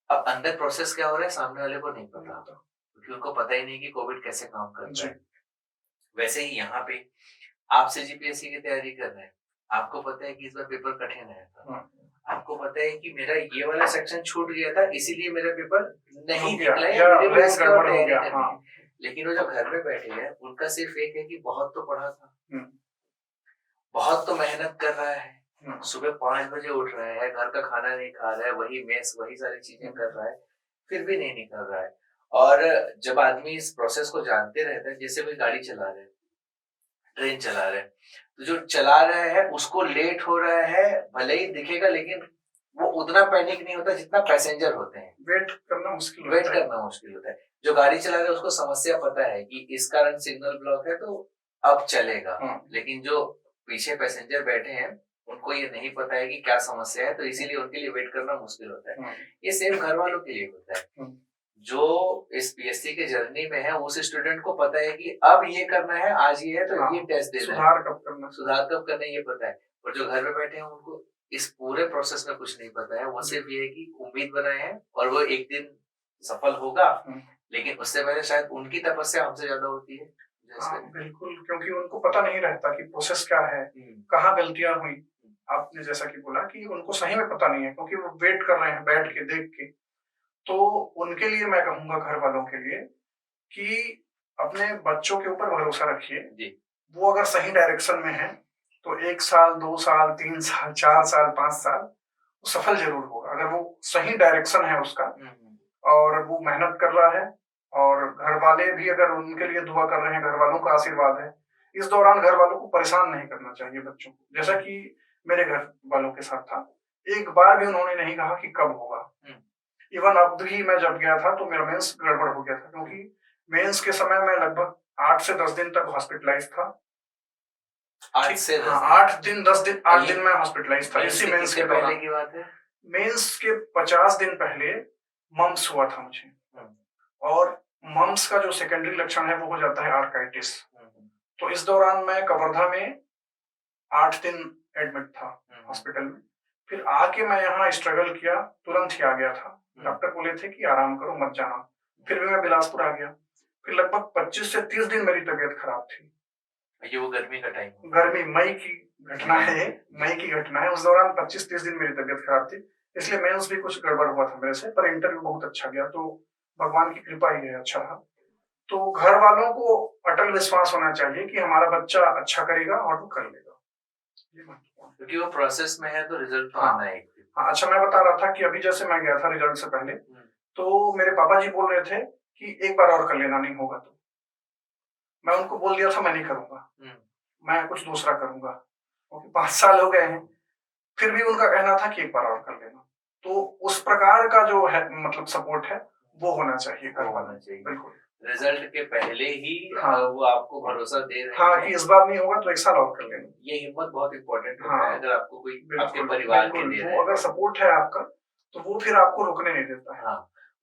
अब अंदर प्रोसेस क्या हो रहा है सामने वाले को नहीं पता, क्योंकि उनको पता ही नहीं कि कोविड कैसे काम करता है। वैसे ही यहाँ पे आप सीजीपीएससी की तैयारी कर रहे हैं, आपको पता है कि इस बार पेपर कठिन आया था, आपको पता है कि मेरा ये वाला सेक्शन छूट गया था इसीलिए मेरा पेपर नहीं निकला है, लेकिन वो जो घर में बैठे हैं उनका सिर्फ एक है कि बहुत तो पढ़ा था, बहुत तो मेहनत कर रहा है, सुबह 5 बजे उठ रहा है, घर का खाना नहीं खा रहा है, वही मेस वही सारी चीजें कर रहा है, फिर भी नहीं निकल रहा है। और जब आदमी इस प्रोसेस को जानते रहता है, जैसे कोई गाड़ी चला रहे हैं, ट्रेन चला रहे हैं, तो जो चला रहा है उसको लेट हो रहा है भले ही दिखेगा, लेकिन वो उतना पैनिक नहीं होता जितना पैसेंजर होते हैं। वेट करना मुश्किल होता है। जो गाड़ी चला रहा है उसको समस्या पता है कि इस कारण सिग्नल ब्लॉक है तो अब चलेगा, लेकिन जो पीछे पैसेंजर बैठे हैं उनको ये नहीं पता है कि क्या समस्या है, तो इसीलिए उनके लिए वेट करना मुश्किल होता है। ये सेम घर वालों के लिए होता है। जो इस पीएससी के जर्नी में है उस स्टूडेंट को पता है कि अब ये करना है, आज ये है तो ये टेस्ट देना है, सुधार कब करना है ये पता है। और जो घर में बैठे हैं उनको इस पूरे प्रोसेस में कुछ नहीं पता है, वो सिर्फ ये है कि उम्मीद बनाए हैं और वो एक दिन सफल होगा, लेकिन उससे पहले शायद उनकी तपस्या हमसे ज्यादा होती है। बिल्कुल, क्योंकि उनको पता नहीं रहता कि प्रोसेस क्या है, कहाँ गलतियां हुई। आपने जैसा कि बोला कि उनको सही में पता नहीं है, क्योंकि वो वेट कर रहे हैं बैठ के देख के। तो उनके लिए मैं कहूंगा, घर वालों के लिए, कि अपने बच्चों के ऊपर भरोसा रखिए। वो अगर सही डायरेक्शन में है तो 1 साल 2 साल 3 साल 4 साल 5 साल वो सफल जरूर होगा, अगर वो सही डायरेक्शन है उसका और वो मेहनत कर रहा है। और घर वाले भी अगर उनके लिए दुआ कर रहे हैं, घर वालों का आशीर्वाद है, इस दौरान घर वालों को परेशान नहीं करना चाहिए बच्चों को। जैसा कि मेरे घर वालों के साथ था, एक बार भी उन्होंने नहीं कहा कि कब होगा। इवन अब भी मैं जब गया था तो मेरा मेंस गड़बड़ हो गया था, क्योंकि मेंस के समय मैं लगभग 8 से 10 दिन तक हॉस्पिटलाइज था। 8 दिन मैं हॉस्पिटलाइज था। इसी मेंस के पहले की बात है। मेंस के 50 दिन पहले मम्स हुआ था मुझे, और मम्स का जो सेकेंडरी लक्षण है वो हो जाता है आर्काइटिस। तो इस दौरान मैं कवर्धा में 8 दिन एडमिट था हॉस्पिटल में। फिर आके मैं यहाँ स्ट्रगल किया, तुरंत ही आ गया था। डॉक्टर बोले थे कि आराम करो, मत जाना। फिर भी मैं बिलासपुर आ गया। फिर लगभग 25 से 30 दिन मेरी तबीयत खराब थी। ये वो गर्मी का टाइम, मई की घटना है। उस दौरान 25-30 दिन मेरी तबीयत खराब थी, इसलिए मेंस भी कुछ गड़बड़ हुआ था मेरे से, पर इंटरव्यू बहुत अच्छा गया, तो भगवान की कृपा ही है, अच्छा रहा। तो घर वालों को अटल विश्वास होना चाहिए कि हमारा बच्चा अच्छा करेगा और वो कर लेगा, क्योंकि वो प्रोसेस में है तो रिजल्ट तो आना है। हाँ, अच्छा, मैं बता रहा था कि अभी जैसे मैं गया था रिजल्ट से पहले, तो मेरे पापा जी बोल रहे थे कि एक बार और कर लेना, नहीं होगा तो। मैं उनको बोल दिया था मैं नहीं करूंगा, मैं कुछ दूसरा करूंगा, क्योंकि 5 साल हो गए हैं। फिर भी उनका कहना था कि एक बार और कर लेना। तो उस प्रकार का जो है मतलब सपोर्ट है वो होना चाहिए, बिल्कुल। रिजल्ट के पहले ही वो आपको भरोसा दे रहे हैं कि इस बार नहीं होगा तो 1 साल और कर लेना। ये हिम्मत बहुत इंपॉर्टेंट है। अगर आपको कोई आपके परिवार के दे रहा है, अगर सपोर्ट है आपका, तो वो फिर आपको रुकने नहीं देता है।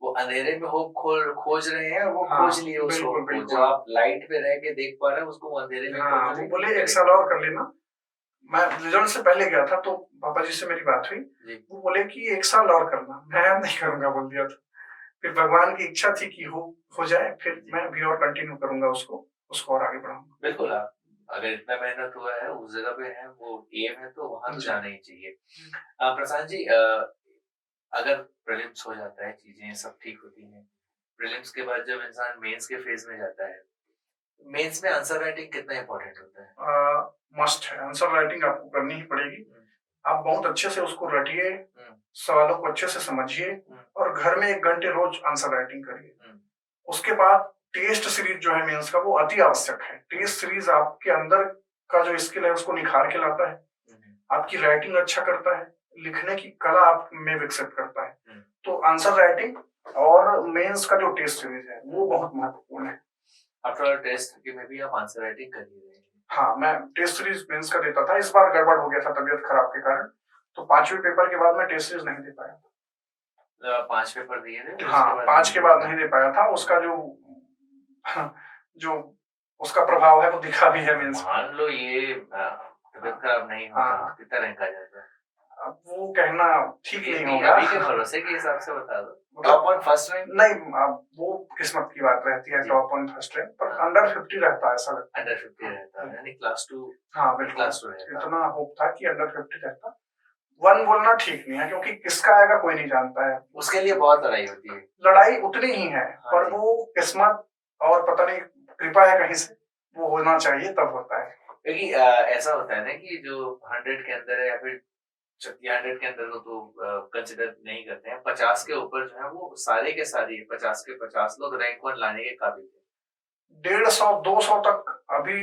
वो अंधेरे में होप खोज रहे हैं और वो हाँ, खोज लिए उस बिल्कुल, होप को। बिल्कुल। जो आप लाइट पे रह के देख पा रहे हैं उसको वो अंधेरे में हाँ, खोज वो रहे हैं। बोले 1 साल और कर लेना। मैं रिजल्ट से पहले गया था तो पापा जी से मेरी बात हुई। जी। वो बोले कि 1 साल और करना। मैं नहीं करूंगा बोल दिया था। फिर भगवान की इच्छा थी कि हो जाए, फिर जी। मैं भी और कंटिन्यू करूंगा उसको और आगे बढ़ाऊंगा। बिल्कुल, आप अगर इतना मेहनत हुआ है उस जगह पे है, वो एम है, तो वहां तो जी। जाना ही चाहिए। प्रशांत जी, अगर प्रीलिम्स हो जाता है, चीजें सब ठीक होती हैं, प्रीलिम्स के बाद जब इंसान मेंस के फेज में जाता है, मेंस में आंसर राइटिंग कितना इंपॉर्टेंट होता है? मस्ट है, आंसर राइटिंग आपको करनी ही पड़ेगी। आप बहुत अच्छे से उसको रटिए, हम्म, सवालों को अच्छे से समझिए हम्म, और घर में 1 घंटे रोज आंसर राइटिंग करिए। हम्म, उसके बाद टेस्ट सीरीज जो है मेंस का, वो अति आवश्यक है। टेस्ट सीरीज आपके अंदर का जो स्किल है उसको निखार के लाता है, आपकी राइटिंग अच्छा करता है, लिखने की कला आप में विकसित करता है। तो आंसर राइटिंग और मेंस का जो टेस्ट सीरीज है वो बहुत महत्वपूर्ण है। आफ्टर टेस्ट के में भी आप आंसर राइटिंग कर ही रहे हैं। हाँ, मैं टेस्ट सीरीज मेंस का देता था। इस बार गड़बड़ हो गया था तबीयत खराब के कारण, तो 5वें पेपर के बाद मैं टेस्ट सीरीज नहीं दे पाया। 5 पेपर दिए थे? हाँ, 5 के बाद नहीं दे पाया था। उसका जो उसका प्रभाव है वो दिखा भी है मेंस। मान लो ये तबीयत खराब नहीं होता, हाँ, कितना रैंक आ जाता है? अब वो कहना ठीक फिर नहीं भी होगा। अभी के भरोसे के हिसाब से बता दो। मतलब टॉप वन फर्स्ट रैंक नहीं, अब वो किस्मत की बात रहती है, जी। टॉप 1 फर्स्ट रैंक, पर हाँ। अंडर 50 रहता है, ऐसा लगता है। अंडर 50 रहता है, यानी क्लास 2। हाँ बिल्कुल, क्लास 2 रहता है। इतना होप था कि अंडर 50 रहता। 1 बोलना ठीक नहीं है, क्योंकि किसका आएगा कोई नहीं जानता है। उसके लिए बहुत लड़ाई होती है। लड़ाई उतनी ही है, हाँ पर जी। वो किस्मत और पता नहीं कृपा है कहीं से, वो होना चाहिए तब होता है। क्योंकि ऐसा होता है ना कि जो 100 के अंदर है या फिर 100 के अंदर को तो कंसिडर नहीं करते हैं, 50 के ऊपर जो है वो सारे के सारे 50 के 50 लोग रैंक 1 लाने के काबिल है। 150-200 तक अभी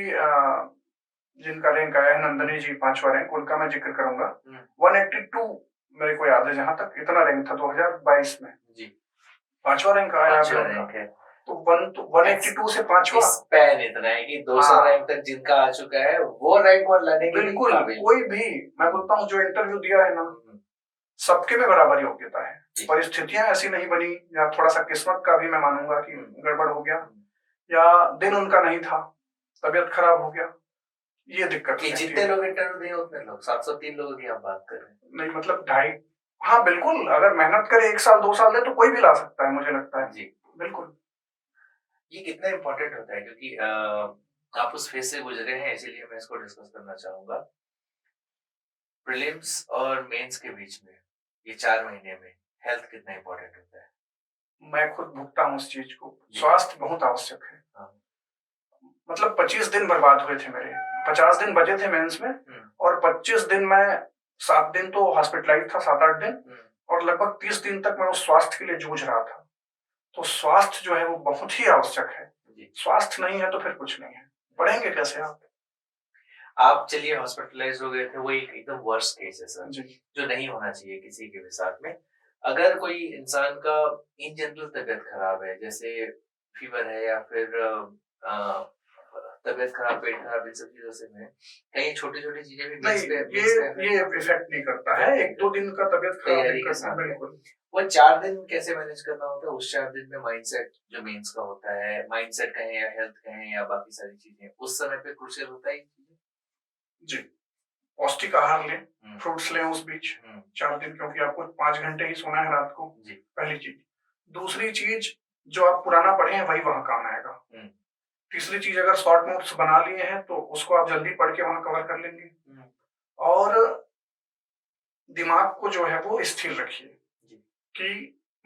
जिनका रैंक आया है, नंदनी जी 5वां रैंक, उनका मैं जिक्र करूंगा। 182 मेरे को याद है, जहां तक इतना रैंक था 2022 में जी। 5वां रैंक आया है 5वां उनका। रैंक है। तो 182 से 5वां, स्पैन इतना है कि 200 हाँ। रैंक तक जिनका आ चुका है वो रैंक 1 लाने के लिए बिल्कुल, काबिल। कोई भी, मैं बोलता हूँ जो इंटरव्यू दिया है ना, सबके में बराबर योग्यता है। परिस्थितियां ऐसी नहीं बनी, या थोड़ा सा किस्मत का भी मैं मानूंगा कि गड़बड़ हो गया, या दिन उनका नहीं था, तबीयत खराब हो गया, ये दिक्कत कि जितने लोग इंटरव्यू दिए उतने लोग 703 लोगों की आप बात कर रहे हैं। नहीं, मतलब 2.5, हाँ बिल्कुल, अगर मेहनत करे 1 साल 2 साल दे तो कोई भी ला सकता है, मुझे लगता है जी। बिल्कुल। ये कितना इम्पोर्टेंट होता है, क्योंकि आप उस फेज से गुजरे हैं, इसीलिए मैं इसको डिस्कस करना चाहूंगा। प्रीलिम्स और मेंस के बीच में ये 4 महीने में हेल्थ कितना इम्पोर्टेंट होता है? मैं खुद भुगता हूँ उस चीज को। स्वास्थ्य बहुत आवश्यक है। हाँ। मतलब 25 दिन बर्बाद हुए थे मेरे, 50 दिन बचे थे मेंस में, और 25 दिन में 7 दिन तो हॉस्पिटलाइज था, 7-8 दिन, और लगभग 30 दिन तक मैं उस स्वास्थ्य के लिए जूझ रहा था। तो स्वास्थ्य जो है वो बहुत ही आवश्यक है। स्वास्थ्य नहीं है तो फिर कुछ नहीं है, पढ़ेंगे कैसे आप? आप चलिए हॉस्पिटलाइज हो गए थे, वो एक एकदम वर्स्ट केस है सर, जो नहीं होना चाहिए किसी के भी साथ में। अगर कोई इंसान का इन जनरल तबीयत खराब है, जैसे फीवर है या फिर तबीयत खराब, पेट खराब, इन सब चीजों से में कहीं छोटी छोटी चीजें भी ये इफेक्ट नहीं करता है। 1-2 दिन का तबीयत खराब तैयारी के साथ। बिल्कुल। वो 4 दिन कैसे मैनेज करना होता है, उस 4 दिन में माइंडसेट जो मेंस का होता है, माइंडसेट कहें या हेल्थ कहें या बाकी सारी चीजें, उस समय पे क्रूशियल होता है जी। पौष्टिक आहार लें, फ्रूट्स लें उस बीच 4 दिन, क्योंकि आपको 5 घंटे ही सोना है रात को, पहली चीज। दूसरी चीज, जो आप पुराना पढ़े हैं वही वहां काम आएगा। तीसरी चीज, अगर शॉर्ट नोट्स बना लिए हैं तो उसको आप जल्दी पढ़ के वहां कवर कर लेंगे। और दिमाग को जो है वो स्थिर रखिए कि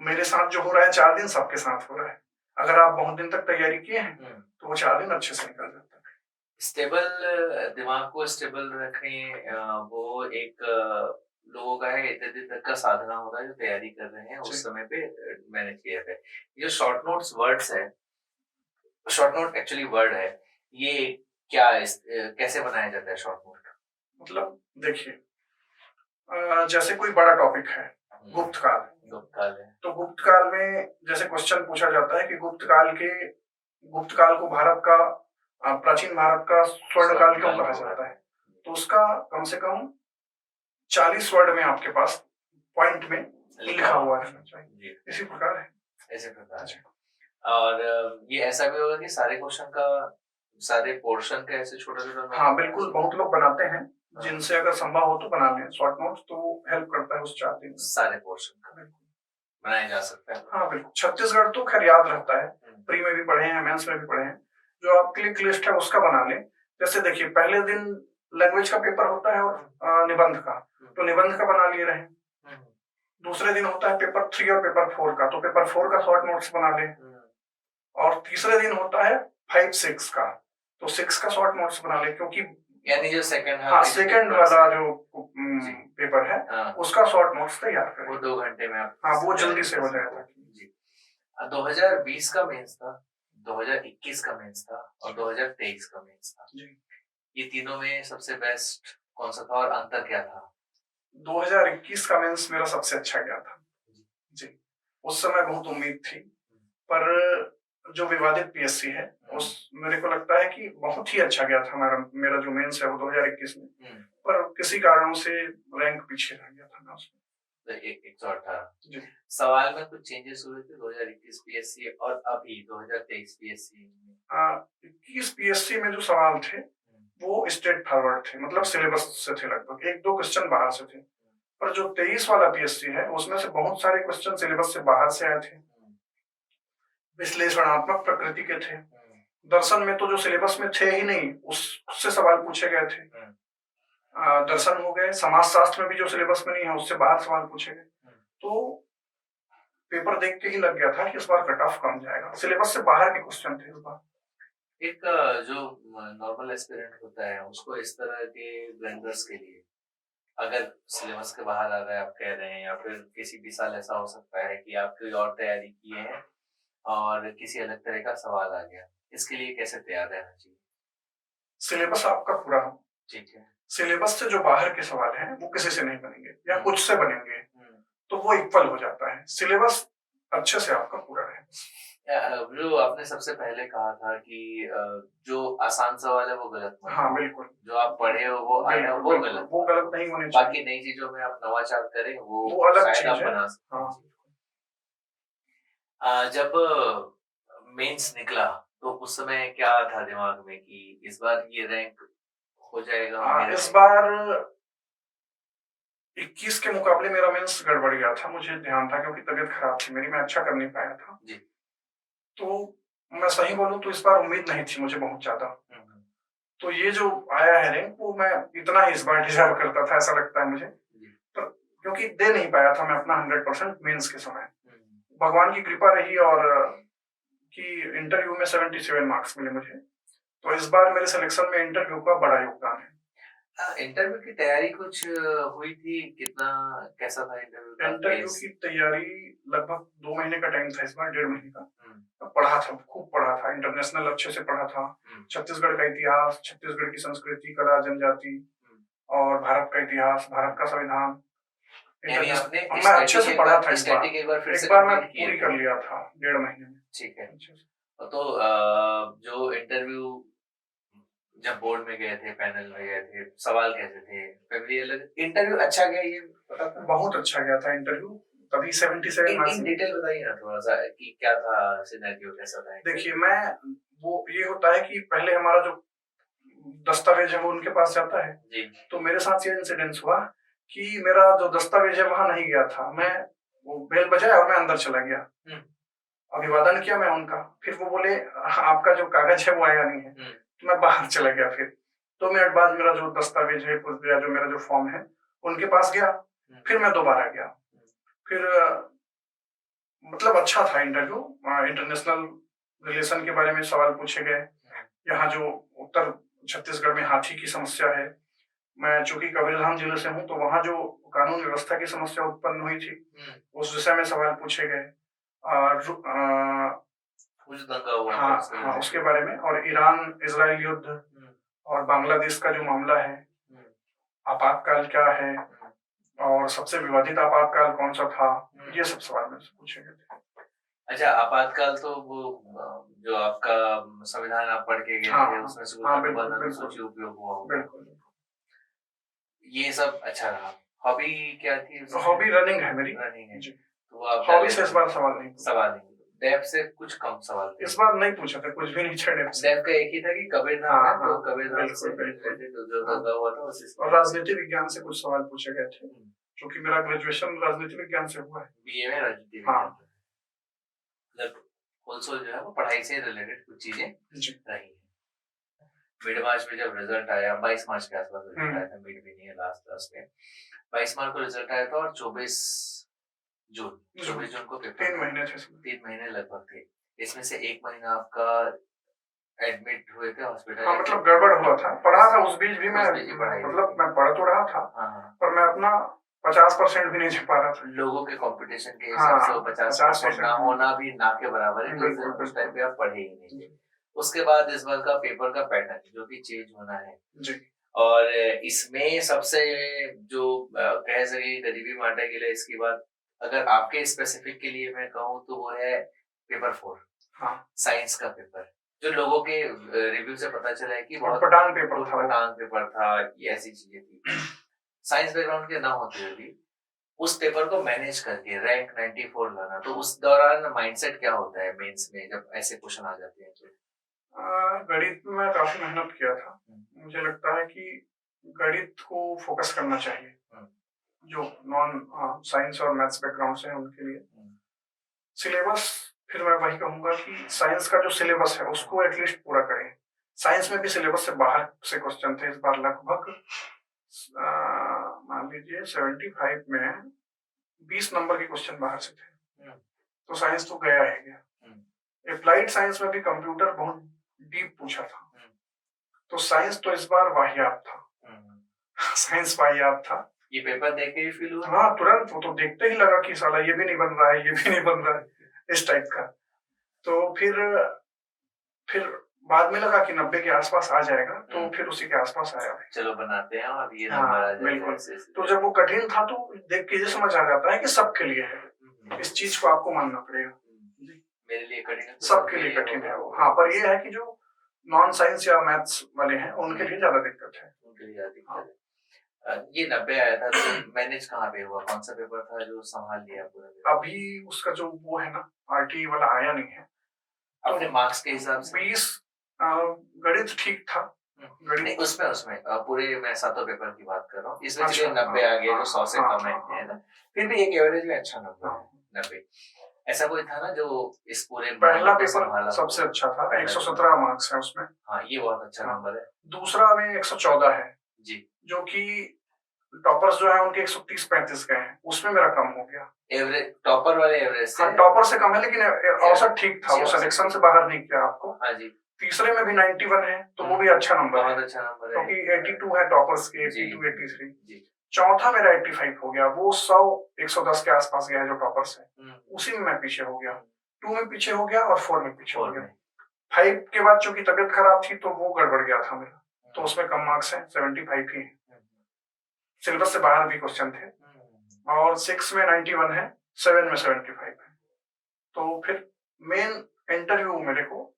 मेरे साथ जो हो रहा है 4 दिन सबके साथ हो रहा है। अगर आप बहुत दिन तक तैयारी किए हैं तो वो 4 दिन अच्छे से निकल जाता है। स्टेबल दिमाग को स्टेबल रखें, वो एक लोगों का है, इतने दिन तक का साधना होता है जो तैयारी कर रहे हैं उस समय पे मैनेज किया जाए। ये शॉर्ट नोट्स वर्ड्स है, शॉर्ट नोट एक्चुअली वर्ड है, ये क्या कैसे बनाया जाता है शॉर्ट नोट? मतलब देखिए, जैसे कोई बड़ा टॉपिक है, गुप्त काल है, तो गुप्त काल में जैसे क्वेश्चन पूछा जाता है कि गुप्त काल को भारत का, प्राचीन भारत का स्वर्ण काल क्यों कहा जाता है, तो उसका कम से कम 40 वर्ड में आपके पास पॉइंट में लिखा हुआ रहना चाहिए। इसी प्रकार है ऐसे प्रकार है। और ये ऐसा भी होगा कि सारे क्वेश्चन का, सारे पोर्शन का ऐसे छोटा छोटा। हाँ बिल्कुल, बहुत लोग बनाते हैं, हाँ। जिनसे अगर संभव हो तो बना लें शॉर्ट नोट्स, तो वो हेल्प करता है उस 4 दिन में। सारे पोर्शन का बनाया जा सकता है। हाँ बिल्कुल, छत्तीसगढ़ तो खैर याद रहता है, प्री में भी पढ़े हैं, मेंस में भी पढ़े हैं। जो आप क्लिक लिस्ट है उसका बना लें। जैसे देखिए, पहले दिन लैंग्वेज का पेपर होता है और निबंध का, तो निबंध का बना लिए रहे। दूसरे दिन होता है पेपर 3 और पेपर 4 का, तो पेपर 4 का शॉर्ट नोट्स बना लें। और तीसरे दिन होता है 5-6 का, तो 6 का शॉर्ट नोट्स बना लें, क्योंकि यानी जो सेकंड, हाँ सेकंड वाला जो पेपर है हाँ, उसका शॉर्ट नोट्स तैयार करें। वो 2 घंटे में आप, हाँ वो जल्दी से हो जाएगा। जी। 2020 का मेंस था, 2021 का मेंस था और 2023 का मेंस था जी। ये तीनों में सबसे बेस्ट कौन सा था और अंतर क्या था? 2021 का मेंस मेरा सबसे अच्छा गया था जी। उस समय बहुत उम्मीद थी, पर जो विवादित पीएससी है उस मेरे को लगता है कि बहुत ही अच्छा गया था मेरा जो मेंस है वो 2021 में, पर किसी कारणों से रैंक पीछे रह गया था मैं उसमें। 118 सवाल में कुछ चेंजेस हुए थे 2021 पीएससी और अभी 2023 पीएससी में? 21 पीएससी में जो सवाल थे वो स्ट्रेट फॉरवर्ड थे, मतलब सिलेबस से थे, लगभग 1-2 क्वेश्चन बाहर से थे। पर जो 23 वाला पीएससी है उसमें से बहुत सारे क्वेश्चन सिलेबस से बाहर से आए थे, विश्लेषणात्मक प्रकृति के थे। दर्शन में तो जो सिलेबस में थे ही नहीं उससे सवाल पूछे गए थे। दर्शन हो गए, समाजशास्त्र में भी जो सिलेबस में नहीं है उससे बाहर सवाल पूछे गए। तो पेपर देख के ही लग गया था कि इस बार कट ऑफ कम जाएगा, सिलेबस से बाहर के क्वेश्चन थे इस बार। एक जो नॉर्मल एस्पिरेंट होता है उसको इस तरह के ब्लेंडर्स के लिए, अगर सिलेबस के बाहर आ रहा है आप कह रहे हैं, या फिर किसी भी साल ऐसा हो सकता है कि आप कोई और तैयारी किए हैं और किसी अलग तरह का सवाल आ गया, इसके लिए कैसे तैयार रहना चाहिए? सिलेबस आपका पूरा हो, ठीक है। सिलेबस से जो बाहर के सवाल हैं वो किसी से नहीं बनेंगे या कुछ से बनेंगे, तो वो इक्वल हो जाता है। सिलेबस अच्छे से आपका पूरा रहे। जो आपने सबसे पहले कहा था कि जो आसान सवाल है वो गलत मत, हाँ बिल्कुल, जो आप पढ़े हो वो आया वो गलत, वो गलत नहीं होने चाहिए। बाकी नई चीजों में आप नवाचार करें वो अलग चीज आप है। बना सकते हैं। जब मेंस निकला तो उस समय क्या था दिमाग में कि इस बार ये रैंक हो जाएगा? इस बार 21 के मुकाबले मेरा मेंस गड़बड़ गया था, मुझे ध्यान था क्योंकि तबीयत खराब थी मेरी, मैं अच्छा कर नहीं पाया था जी। तो मैं सही बोलूं तो इस बार उम्मीद नहीं थी मुझे बहुत ज्यादा। तो ये जो आया है रैंक वो मैं इतना ही इस बार डिजर्व करता था ऐसा लगता है मुझे, पर क्योंकि दे नहीं पाया था मैं अपना 100% मेंस के समय। भगवान की कृपा रही और कि इंटरव्यू में 77 मार्क्स मिले मुझे, तो इस बार मेरे सिलेक्शन में इंटरव्यू का बड़ा योगदान है। इंटरव्यू की तैयारी कुछ हुई थी, कितना कैसा था इंटरव्यू की तैयारी? लगभग 2 महीने का टाइम था इस बार, 1.5 महीने का। पढ़ा था, खूब पढ़ा था, इंटरनेशनल अच्छे से पढ़ा था, छत्तीसगढ़ का इतिहास, छत्तीसगढ़ की संस्कृति, कला, जनजाति और भारत का इतिहास, भारत का संविधान, मैं अच्छे से पढ़ा था। इस बार एक बार मैं पूरी कर लिया था 1.5 महीने में। ठीक है। तो जो इंटरव्यू जब बोर्ड में गए थे, पैनल में गए थे, सवाल कैसे थे? इंटरव्यू अच्छा गया ये पता था? बहुत अच्छा गया था इंटरव्यू, तभी 77 मार्क्स। डिटेल बताइए ना थोड़ा सा कि क्या था सिनेरियो, कैसा था? देखिए, मैं वो ये होता है कि पहले हमारा जो दस्तावेज है वो उनके पास जाता है जी। तो मेरे साथ ये इंसिडेंस हुआ कि मेरा जो दस्तावेज है वहां नहीं गया था, मैं वो बेल बजाया और मैं अंदर चला गया, अभिवादन किया मैं उनका, फिर वो बोले आपका जो कागज है वो आया नहीं है, तो मैं बाहर चला गया। फिर 2 मिनट बाद मेरा जो दस्तावेज है या जो मेरा जो फॉर्म है उनके पास गया, फिर मैं दोबारा गया। फिर मतलब अच्छा था इंटरव्यू, इंटरनेशनल रिलेशन के बारे में सवाल पूछे गए। यहाँ जो उत्तर छत्तीसगढ़ में हाथी की समस्या है, मैं चूंकि कबीरधाम जिले से हूँ तो वहाँ जो कानून व्यवस्था की समस्या उत्पन्न हुई थी उस विषय में सवाल पूछे गए। हाँ, उसके बारे में, और ईरान इजराइल युद्ध और बांग्लादेश का जो मामला है, आपातकाल क्या है और सबसे विवादित आपातकाल कौन सा था, ये सब सवाल में पूछे गए थे। अच्छा, आपातकाल तो वो जो आपका संविधान आप पढ़ के गए थे उसमें सूची उपयोग हुआ होगा। बिल्कुल, ये सब अच्छा रहा। हॉबी क्या थी? हॉबी रनिंग है मेरी। रनिंग है जी। तो आप हॉबी से इस बार सवाल नहीं डेफ से कुछ कम सवाल थे। इस बार नहीं पूछा था, कुछ भी नहीं था डेफ से। डेफ का एक ही था कि कबीरधाम है, तो कबीरधाम से बिल्कुल। जो दगा हुआ था और राजनीति विज्ञान से कुछ सवाल पूछे गए थे, क्योंकि मेरा ग्रेजुएशन राजनीति विज्ञान से हुआ है। बीए में राजनीति विज्ञान, मतलब ऑल्सो जो है वो पढ़ाई से रिलेटेड कुछ चीजें रही हैं। मिड मार्च में जब रिजल्ट आया, 22 मार्च के आसपास रिजल्ट आया था, मिड भी नहीं है, लास्ट में 22 मार्च को रिजल्ट आया था और 24 जून को पेपर, 3 महीने थे, 3 महीने लगभग थे। इसमें से 1 महीना आपका एडमिट हुए थे हॉस्पिटल। हाँ, मतलब गड़बड़ हुआ था, पढ़ा था उस बीच भी मैं, मतलब मैं पढ़ तो रहा था, पर मैं अपना 50% भी नहीं दे पा रहा था। लोगों के कंपटीशन के हिसाब से 50% ना होना भी ना के बराबर है, तो उस टाइम पे आप पढ़े ही नहीं थे। उसके बाद इस बार का पेपर का पैटर्न जो कि चेंज होना है जी, और इसमें सबसे जो कह सके गरीबी माटा के लिए, इसकी बात अगर आपके स्पेसिफिक के लिए मैं कहूँ तो वो है पेपर 4, हाँ, साइंस का पेपर, जो लोगों के रिव्यू से पता चला है कि बहुत पटांग पेपर था, ये ऐसी चीजें थी। साइंस बैकग्राउंड के ना होते हुए भी उस पेपर को मैनेज करके रैंक 94 लाना, तो उस दौरान माइंडसेट क्या होता है मेंस में जब ऐसे क्वेश्चन आ जाते हैं? तो गणित में काफी मेहनत किया था। मुझे लगता है कि गणित को फोकस करना चाहिए, जो नॉन साइंस और मैथ्स बैकग्राउंड से है उनके लिए। सिलेबस, फिर मैं वही कहूंगा कि साइंस का जो सिलेबस है उसको एटलीस्ट पूरा करें। साइंस में भी सिलेबस से बाहर से क्वेश्चन थे इस बार, लगभग मान लीजिए 75 में 20 नंबर के क्वेश्चन बाहर से थे, तो साइंस तो गया है गया। अप्लाइड साइंस में भी कंप्यूटर बहुत डीप पूछा था, तो साइंस तो इस बार वाहियात था। साइंस वाहियात था। ये पेपर देख के ही फील हुआ? हाँ, तुरंत वो तो देखते ही लगा कि साला ये भी नहीं बन रहा है, ये भी नहीं बन रहा है, इस टाइप का। तो फिर बाद में लगा कि 90 के आसपास आ जाएगा, तो फिर उसी के आसपास आया। चलो बनाते हैं और ये नंबर आ जाएगा। बिल्कुल। तो जब वो कठिन था तो देख के ये समझ आ जाता है कि सबके लिए है, इस चीज को आपको मानना पड़ेगा। मेरे लिए कठिन है, सबके लिए कठिन है वो। हाँ, पर ये है कि जो नॉन साइंस या मैथ्स वाले हैं उनके लिए ज्यादा दिक्कत है। उनके लिए ज्यादा दिक्कत है। ये 90 आया था, तो मैनेज कहाँ पे हुआ? कौन सा पेपर था जो संभाल लिया पूरा? अभी उसका जो वो है ना, आरटी वाला आया नहीं है। अपने मार्क्स के हिसाब से 20 गणित ठीक था। गणित उसमें पूरे मैं 7 पेपर की बात कर रहा हूँ, इसमें 90 आ गए, जो 100 से कम है ना, फिर भी एक एवरेज में अच्छा नंबर है 90। ऐसा कोई था ना जो इस पूरे पहला पेपर सबसे अच्छा था, 117 मार्क्स है उसमें। हाँ, ये बहुत अच्छा नंबर है। दूसरा में 114 है जी, जो कि टॉपर्स जो है उनके 130-35 गए हैं, उसमें मेरा कम हो गया। एवरेज टॉपर वाले एवरेज से, हाँ, टॉपर से कम है, लेकिन औसत ठीक था, वो सिलेक्शन से बाहर नहीं किया आपको। हाँ जी। तीसरे में भी 91 है, तो वो भी अच्छा नंबर है, अच्छा नंबर है, क्योंकि 82 है टॉपर्स के, 82 83। चौथा मेरा 85 हो गया, वो 100 110 के आसपास गया है जो टॉपर्स है, उसी में मैं पीछे हो गया। 2 में पीछे हो गया और 4 में पीछे हो गया। 5 के बाद चूंकि तबियत खराब थी तो वो गड़बड़ गया था मेरा, तो उसमें कम मार्क्स है, 75 ही है। सिलेबस से बाहर भी क्वेश्चन थे। और 6 में 91 है, 7 में 75 है। तो फिर मेन इंटरव्यू मेरे को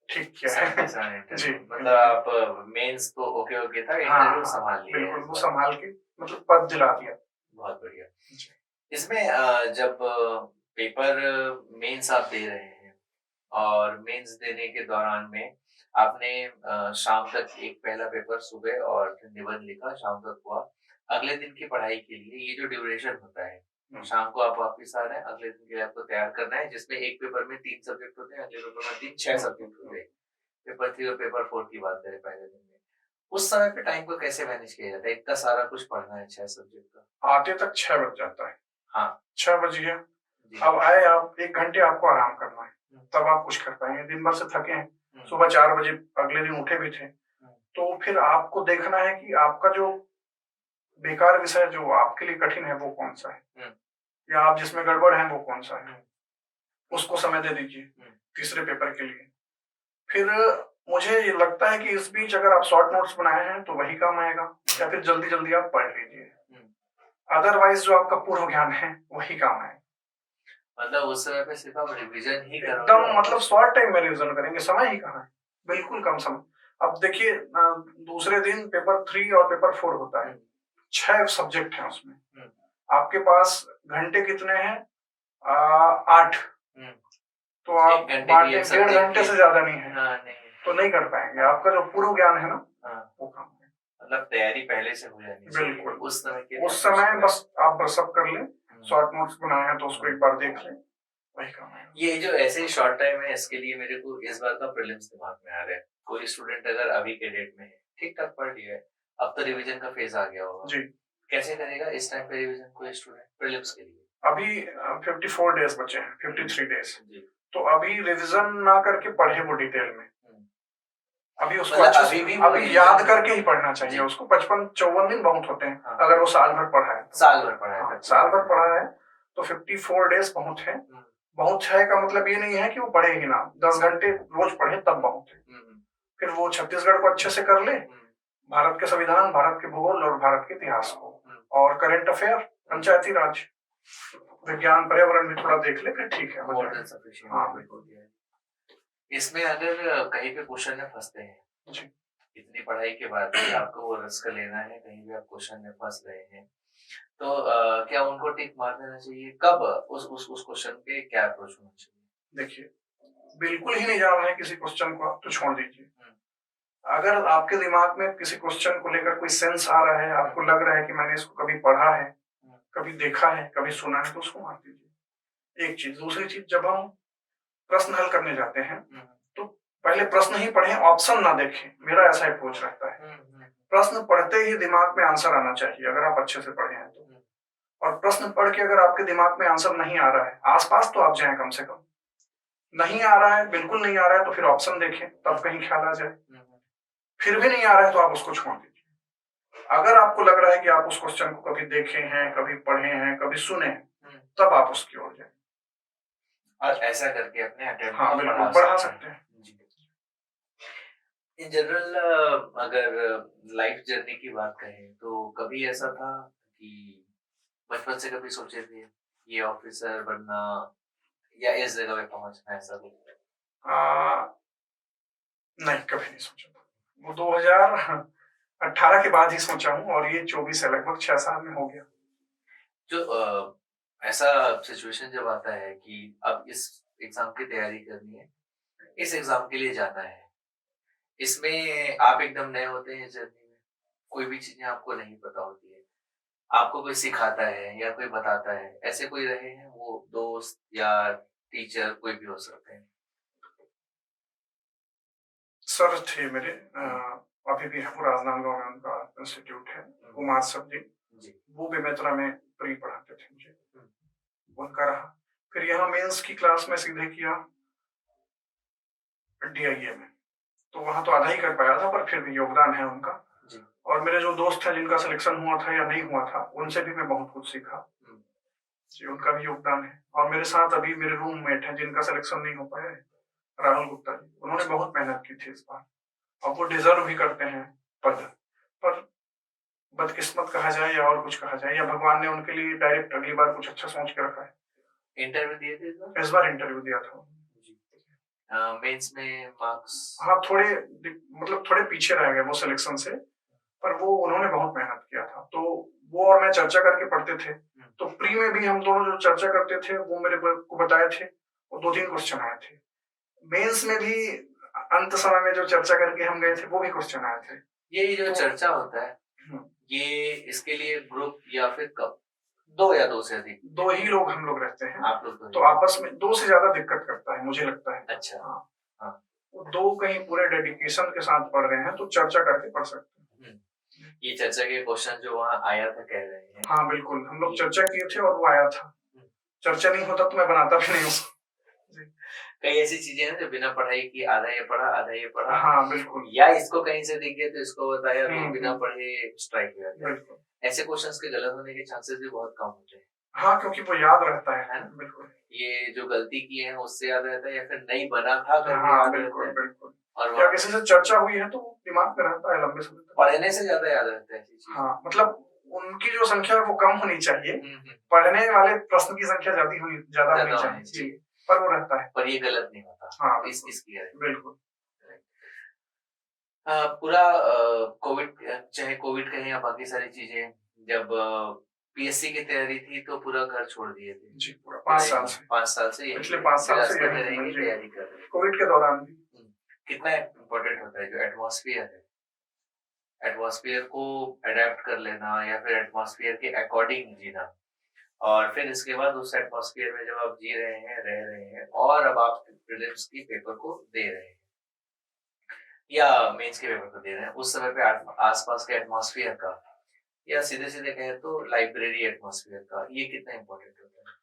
ठीक किया है जी, मतलब आप मेंस तो ओके था, इंटरव्यू संभाल लिया। बिल्कुल, वो संभाल के मतलब पद दिला दिया। बहुत बढ़िया। इसमें जब पेपर मेंस आप दे रहे हैं और मेंस देने के दौरान में आपने शाम तक एक पहला पेपर सुबह और निबंध लिखा, शाम तक हुआ। अगले दिन की पढ़ाई के लिए ये जो ड्यूरेशन होता है, शाम को आप वापिस आ रहे हैं, अगले दिन के लिए आपको तैयार करना है, जिसमें एक पेपर में 3 सब्जेक्ट होते हैं, अगले पेपर में 6 सब्जेक्ट होते हैं। पेपर 3 और पेपर 4 की बात करें पहले दिन में, उस समय पे टाइम को कैसे मैनेज किया जाता है? इतना सारा कुछ पढ़ना है 6 सब्जेक्ट का। आते तक 6 बज जाता है। हाँ, 6 बज गया, अब आए आप, 1 घंटे आपको आराम करना है, तब आप कुछ कर पाएंगे। दिन भर से थके हैं, सुबह 4 बजे अगले दिन उठे भी थे, तो फिर आपको देखना है कि आपका जो बेकार विषय जो आपके लिए कठिन है वो कौन सा है, या आप जिसमें गड़बड़ है वो कौन सा है, उसको समय दे दीजिए तीसरे पेपर के लिए। फिर मुझे ये लगता है कि इस बीच अगर आप शॉर्ट नोट्स बनाए हैं तो वही काम आएगा, या फिर जल्दी जल्दी आप पढ़ लीजिए। अदरवाइज जो आपका पूर्व ज्ञान है वही काम है। मतलब उस समय पे सिर्फ आप रिवीजन ही करोगे, एकदम मतलब शॉर्ट टाइम में रिवीजन करेंगे, समय ही कहाँ है, बिल्कुल कम समय। अब देखिए, दूसरे दिन पेपर 3 और पेपर 4 होता है, 6 सब्जेक्ट हैं उसमें, आपके पास घंटे कितने हैं? 8। तो आप एक घंटे की बांटे, एक 1.5 सब्जेक्ट घंटे की। से ज्यादा नहीं है, हाँ नहीं, तो नहीं कर पाएंगे। आपका जो पूर्व ज्ञान है ना, हाँ वो कम है। मतलब तैयारी पहले से हो जानी चाहिए बिल्कुल। उस समय के लिए। उस समय बस आप ब्रशअप कर लें, हम्म। शॉर्ट नोट्स बनाए हैं तो उसको एक बार देख लें, वही काम है। ये जो ऐसे ही शॉर्ट टाइम है, इसके लिए मेरे को इस बार का प्रीलिम्स दिमाग में आ रहा है। कोई स्टूडेंट अगर अभी के डेट में है, ठीक ठाक पढ़ लिया है, अब तो रिवीजन का फेज आ गया होगा, जी, कैसे करेगा इस टाइम पे रिवीजन कोई स्टूडेंट प्रीलिम्स के लिए? अभी 54 डेज बचे हैं, 53 डेज। जी। तो अभी रिवीजन ना करके पढ़े वो डिटेल में, अभी उसको मतलब अच्छे अभी से भी वो अभी revision याद करके ही पढ़ना जी। चाहिए उसको। 55-54 दिन बहुत होते हैं, हाँ। अगर वो साल भर पढ़ा है तो। साल भर पढ़ा है हाँ, तक। साल भर पढ़ा है तो 54 डेज बहुत है। बहुत है का मतलब ये नहीं है कि वो पढ़े ही ना, 10 घंटे रोज पढ़े तब बहुत है। फिर वो छत्तीसगढ़ को अच्छे से कर ले, भारत के संविधान, भारत के भूगोल और भारत के इतिहास को, और करंट अफेयर, पंचायती राज, विज्ञान, पर्यावरण भी थोड़ा देख ले, फिर ठीक है, हो जाएगा। हाँ बिल्कुल। इसमें अगर कहीं पे क्वेश्चन में फंसते हैं, जी, इतनी पढ़ाई के बाद भी आपको वो रिस्क लेना है, कहीं भी आप क्वेश्चन में फंस रहे हैं, तो क्या उनको टिक मार देना चाहिए? कब उस क्वेश्चन पे क्या अप्रोच होना चाहिए? देखिए, बिल्कुल ही नहीं जान रहे किसी क्वेश्चन को तो छोड़ दीजिए। अगर आपके दिमाग में किसी क्वेश्चन को लेकर कोई सेंस आ रहा है, आपको लग रहा है कि मैंने इसको कभी पढ़ा है, कभी देखा है, कभी सुना है, तो उसको मार दीजिए। एक चीज। दूसरी चीज, जब हम प्रश्न हल करने जाते हैं तो पहले प्रश्न ही पढ़ें, ऑप्शन ना देखें। मेरा ऐसा अप्रोच रहता है। प्रश्न पढ़ते ही दिमाग में आंसर आना चाहिए, अगर आप अच्छे से पढ़े हैं तो। और प्रश्न पढ़ के अगर आपके दिमाग में आंसर नहीं आ रहा है, आसपास तो आप जाएं कम से कम। नहीं आ रहा है, बिल्कुल नहीं आ रहा है, तो फिर ऑप्शन देखें, तब कहीं ख्याल आ जाए। फिर भी नहीं आ रहा है तो आप उसको छोड़ दीजिए। अगर आपको लग रहा है कि आप उस क्वेश्चन को कभी देखे हैं, कभी पढ़े हैं, कभी सुने हैं, तब आप उसकी ओर जाएं। और ऐसा करके अपने अटेम्प्ट हाँ बिल्कुल बढ़ा सकते हैं। इन जनरल अगर लाइफ जर्नी की बात करें तो कभी ऐसा था कि बचपन से कभी सोचे थे ये ऑफिसर बनना या इस जगह पे पहुंचना, ऐसा कुछ? नहीं, कभी नहीं सोचा था। वो 2018 के बाद ही सोचा हूँ, और ये 24 है, लगभग 6 साल में हो गया। जो ऐसा सिचुएशन जब आता है कि अब इस एग्जाम की तैयारी करनी है, इस एग्जाम के लिए जाना है, इसमें आप एकदम नए होते हैं जर्नी में, कोई भी चीजें आपको नहीं पता होती है, आपको कोई सिखाता है या कोई बताता है, ऐसे कोई रहे हैं? वो दोस्त या टीचर कोई भी हो सकते हैं। सर थे मेरे, अभी भी है, वो राजनांदगांव में उनका इंस्टीट्यूट है, कुमार सर जी। वो बेमेतरा में प्री पढ़ाते थे मुझे, उनका रहा। फिर यहाँ मेंस की क्लास में सीधे किया DIA में, तो वहां तो आधा ही कर पाया था, पर फिर भी योगदान है उनका। और मेरे जो दोस्त हैं जिनका सिलेक्शन हुआ था या नहीं हुआ था, उनसे भी मैं बहुत कुछ सीखा जी, उनका भी योगदान है। और मेरे साथ अभी मेरे रूममेट हैं जिनका सिलेक्शन नहीं हो पाया है, राहुल गुप्ता जी, उन्होंने बहुत मेहनत की थी इस बार, और वो डिजर्व भी करते हैं पद। पर बदकिस्मत कहा जाए या और कुछ कहा जाए, या भगवान ने उनके लिए डायरेक्ट अगली बार कुछ अच्छा सोच के रखा है। इंटरव्यू दिए थे इस बार इंटरव्यू दिया था मेंस में मार्क्स। हाँ, थोड़े मतलब थोड़े पीछे रह गए वो सिलेक्शन से, पर वो उन्होंने बहुत मेहनत किया था। तो वो और मैं चर्चा करके पढ़ते थे, तो प्री में भी हम दोनों जो चर्चा करते थे वो मेरे को बताए थे, वो 2-3 क्वेश्चन आए थे। मेंस में भी अंत समय में जो चर्चा करके हम गए थे, वो भी क्वेश्चन आए थे। ये जो चर्चा होता है, ये इसके लिए ग्रुप या फिर कब? 2 या 2 से अधिक? 2 ही लोग हम लोग रहते हैं। आप लोग तो आपस में 2 से ज्यादा दिक्कत करता है, मुझे लगता है। अच्छा। हाँ, वो 2 कहीं पूरे डेडिकेशन के साथ पढ़ रहे हैं तो चर्चा करके पढ़ सकते हैं। ये चर्चा के क्वेश्चन जो वहाँ आया था कह रहे हैं? हाँ बिल्कुल, हम लोग चर्चा किए थे और वो आया था। चर्चा नहीं होता तो मैं बनाता भी नहीं उसको। कई ऐसी चीजें हैं जो बिना पढ़ाई की, आधा ये पढ़ा आधा ये पढ़ा। हाँ बिल्कुल। या इसको कहीं से दिख गया तो इसको बताया, तो बिना पढ़े स्ट्राइक हो जाता है। बिल्कुल। ऐसे क्वेश्चंस के गलत होने के चांसेस भी बहुत कम होते हैं। हाँ, क्योंकि वो याद रहता है ना। बिल्कुल। ये जो गलती की है उससे याद रहता है, या फिर नहीं बना था करके हाँ, याद बिल्कुल, रहता है। बिल्कुल। और या किसी से चर्चा हुई है तो दिमाग में रहता है लंबे समय तक। पढ़ने से ज्यादा याद रहता है। हाँ, मतलब उनकी जो संख्या है वो कम होनी चाहिए, पढ़ने वाले प्रश्न की संख्या ज्यादा होनी चाहिए, पर वो रहता है। पर ये गलत नहीं होता। हाँ, इसकी बिल्कुल। पूरा कोविड, चाहे कोविड कहें या बाकी सारी चीजें, जब पीएससी की तैयारी थी तो पूरा घर छोड़ दिए थे? जी, पूरा 5 साल से। 5 साल से यही पिछले 5 साल से बिलासपुर में यही रह के जी, तैयारी कर रहे हैं। कोविड के दौरान भी। कितना इम्पोर्टेंट होता है जो एटमॉस्फेयर है, एटमॉस्फेयर को अडेप्ट कर लेना या फिर एटमॉस्फेयर के अकॉर्डिंग जीना, और फिर इसके बाद उस एटमॉस्फेयर में जब आप जी रहे हैं, रह रहे हैं, और अब आप प्रीलिम्स की पेपर को दे रहे हैं या मेंस के पेपर को दे रहे हैं, उस समय पे आसपास के एटमॉस्फेयर का, या सीधे सीधे कहें तो लाइब्रेरी एटमॉस्फेयर का, ये कितना इम्पोर्टेंट होता है?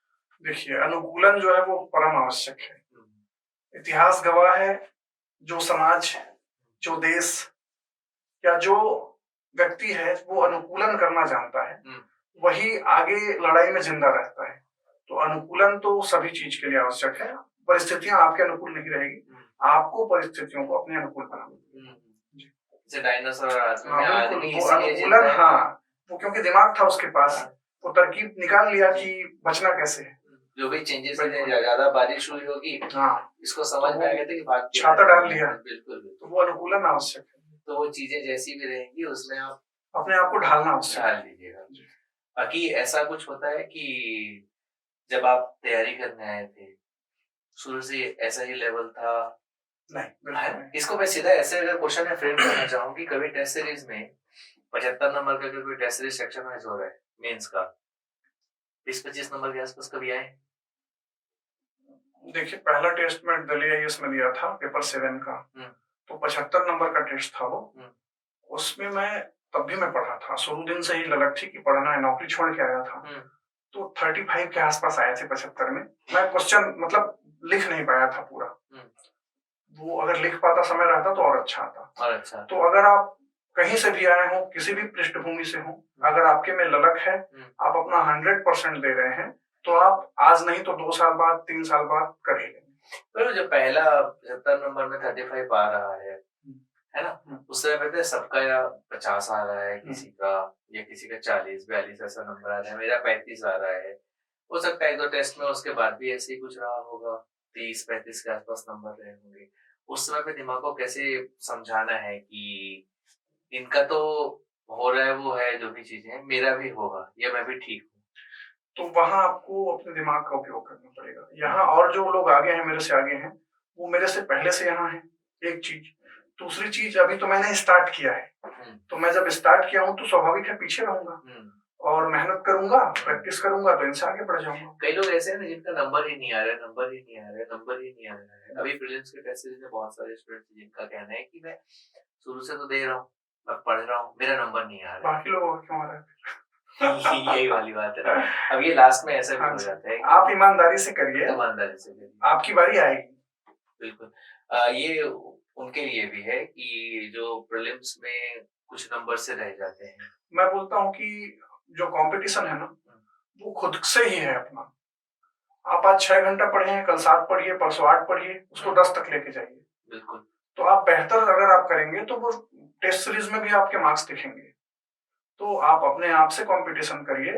देखिए, अनुकूलन जो है वो परम आवश्यक है। इतिहास गवाह है, जो समाज, जो देश या जो व्यक्ति है वो अनुकूलन करना जानता है, वही आगे लड़ाई में जिंदा रहता है। तो अनुकूलन तो सभी चीज के लिए आवश्यक है। परिस्थितियां आपके अनुकूल नहीं रहेगी, आपको परिस्थितियों को अपने अनुकूल बनाना। जैसे डायनासोर और आदमी में हाँ, आदमी बिल्कुल, वो इसीलिए अनुकूलन, जिंदा है। हाँ, वो क्योंकि दिमाग था उसके पास, वो तरकीब निकाल लिया कि बचना कैसे है। जो भी चेंजेस ज्यादा बारिश हुई होगी, हाँ, इसको समझ में आ गया था कि भाग के छाता डाल लिया। बिल्कुल, तो वो अनुकूलन आवश्यक है। तो वो चीजें जैसी भी रहेंगी उसमें आप अपने आप को ढालना आवश्यक ढाल दीजिएगा। बाकी ऐसा कुछ होता है कि जब आप तैयारी करने आए थे, शुरू से ऐसा ही लेवल था? नहीं, है? इसको मैं सीधा ऐसे अगर क्वेश्चन में फ्रेम करना चाहूँ कि कभी टेस्ट सीरीज में 75 नंबर का कोई टेस्ट सीरीज सेक्शन वाइज हो रहा है मेंस का, 20-25 नंबर के आसपास कभी आए? देखिए, पहला टेस्ट मैं दिल्ली आईएएस में दिया था, पेपर 7 का, तो 75 नंबर का टेस्ट था वो। उसमें मैं तब भी मैं पढ़ा था, शुरू दिन से ही ललक थी कि पढ़ना है, नौकरी छोड़ के आया था। तो 35 के आसपास आए थे 75 में। मैं क्वेश्चन मतलब लिख नहीं पाया था पूरा। वो अगर लिख पाता समय रहता तो और अच्छा आता। तो अगर आप कहीं से भी आए हो, किसी भी पृष्ठभूमि से हो, अगर आपके में ललक है, आप अपना 100% दे रहे हैं, तो आप आज नहीं तो 2 साल बाद, 3 साल बाद कर ही लेंगे। तो जो पहला 75 नंबर में 35 आ रहा है ना, उस समय पे सबका या 50 आ रहा है, किसी का या किसी का 40-42 ऐसा नंबर आ रहा है, मेरा 35 आ रहा है। हो सकता है 1-2 टेस्ट में उसके बाद भी ऐसे ही कुछ रहा होगा, 30-35 के आसपास नंबर रहे होंगे। उस समय पे दिमाग को कैसे समझाना है कि इनका तो हो रहा है, वो है जो भी चीजें हैं, मेरा भी होगा या मैं भी ठीक हूँ। तो वहां आपको अपने दिमाग का उपयोग करना पड़ेगा। यहाँ और जो लोग आगे हैं, मेरे से आगे हैं, वो मेरे से पहले से यहाँ हैं, एक चीज। दूसरी चीज, अभी तो मैंने स्टार्ट किया है, तो मैं जब स्टार्ट किया हूँ तो स्वाभाविक है पीछे रहूंगा और मेहनत करूंगा, प्रैक्टिस करूंगा, तो इनसे आगे बढ़ जाऊंगा। कई लोग ऐसे हैं जिनका नंबर ही नहीं आ रहा है, नंबर ही नहीं आ रहा है, नंबर ही नहीं आ रहा है। अभी प्रीलिम्स के टेस्ट सीरीज में बहुत सारे स्टूडेंट्स जिनका कहना है कि मैं शुरू से तो दे रहा हूँ, मैं पढ़ रहा हूँ, मेरा नंबर नहीं आ रहा है। बाकी लोगों का क्यों आ रहा है? यही वाली बात है। अब ये लास्ट में ऐसा भी हो जाता है। आप ईमानदारी से करिए, ईमानदारी से करिए, आपकी बारी आएगी। बिल्कुल। ये उनके लिए भी है कि जो प्रीलिम्स में कुछ नंबर से रह जाते हैं। मैं बोलता हूँ कि जो कंपटीशन है ना, वो खुद से ही है अपना। आप आज 6 घंटा पढ़े हैं, कल 7 पढ़िए, परसों 8 पढ़िए, उसको 10 तक लेके जाइए। बिल्कुल। तो आप बेहतर अगर आप करेंगे तो वो टेस्ट सीरीज में भी आपके मार्क्स दिखेंगे। तो आप अपने आप से कंपटीशन करिए,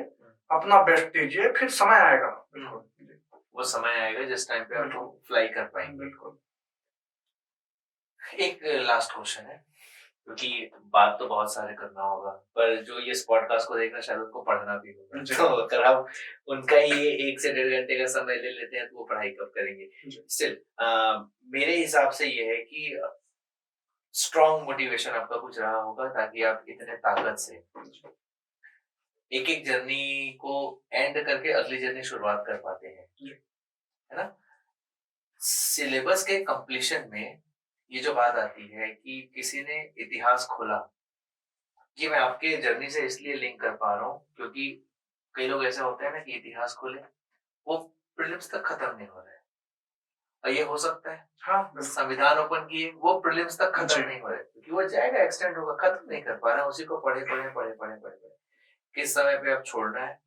अपना बेस्ट दीजिए, फिर समय आएगा। वो समय आएगा जिस टाइम पे आप फ्लाई कर पाएंगे। बिल्कुल। एक लास्ट क्वेश्चन है, क्योंकि बात तो बहुत सारे करना होगा, पर जो ये इस पॉडकास्ट को देखना शायद उनको पढ़ना भी होगा। तो अगर हम उनका ये 1 से 1.5 घंटे का समय ले लेते हैं तो वो पढ़ाई कब करेंगे? स्टिल मेरे हिसाब से ये है कि स्ट्रॉन्ग मोटिवेशन आपका कुछ रहा होगा ताकि आप इतने ताकत से एक एक जर्नी को एंड करके अगली जर्नी शुरुआत कर पाते हैं, है ना? सिलेबस के कंप्लीशन में ये जो बात आती है कि किसी ने इतिहास खोला, ये मैं आपके जर्नी से इसलिए लिंक कर पा रहा हूँ क्योंकि कई लोग ऐसे होते हैं ना कि इतिहास खोले, वो प्रीलिम्स तक खत्म नहीं हो रहा है। और ये हो सकता है, हाँ, संविधान ओपन किए, वो प्रीलिम्स तक खत्म नहीं हो रहा है क्योंकि वो जाएगा, एक्सटेंड होगा, खत्म नहीं कर पा रहा है, उसी को पढ़े। किस समय पे आप छोड़ना है,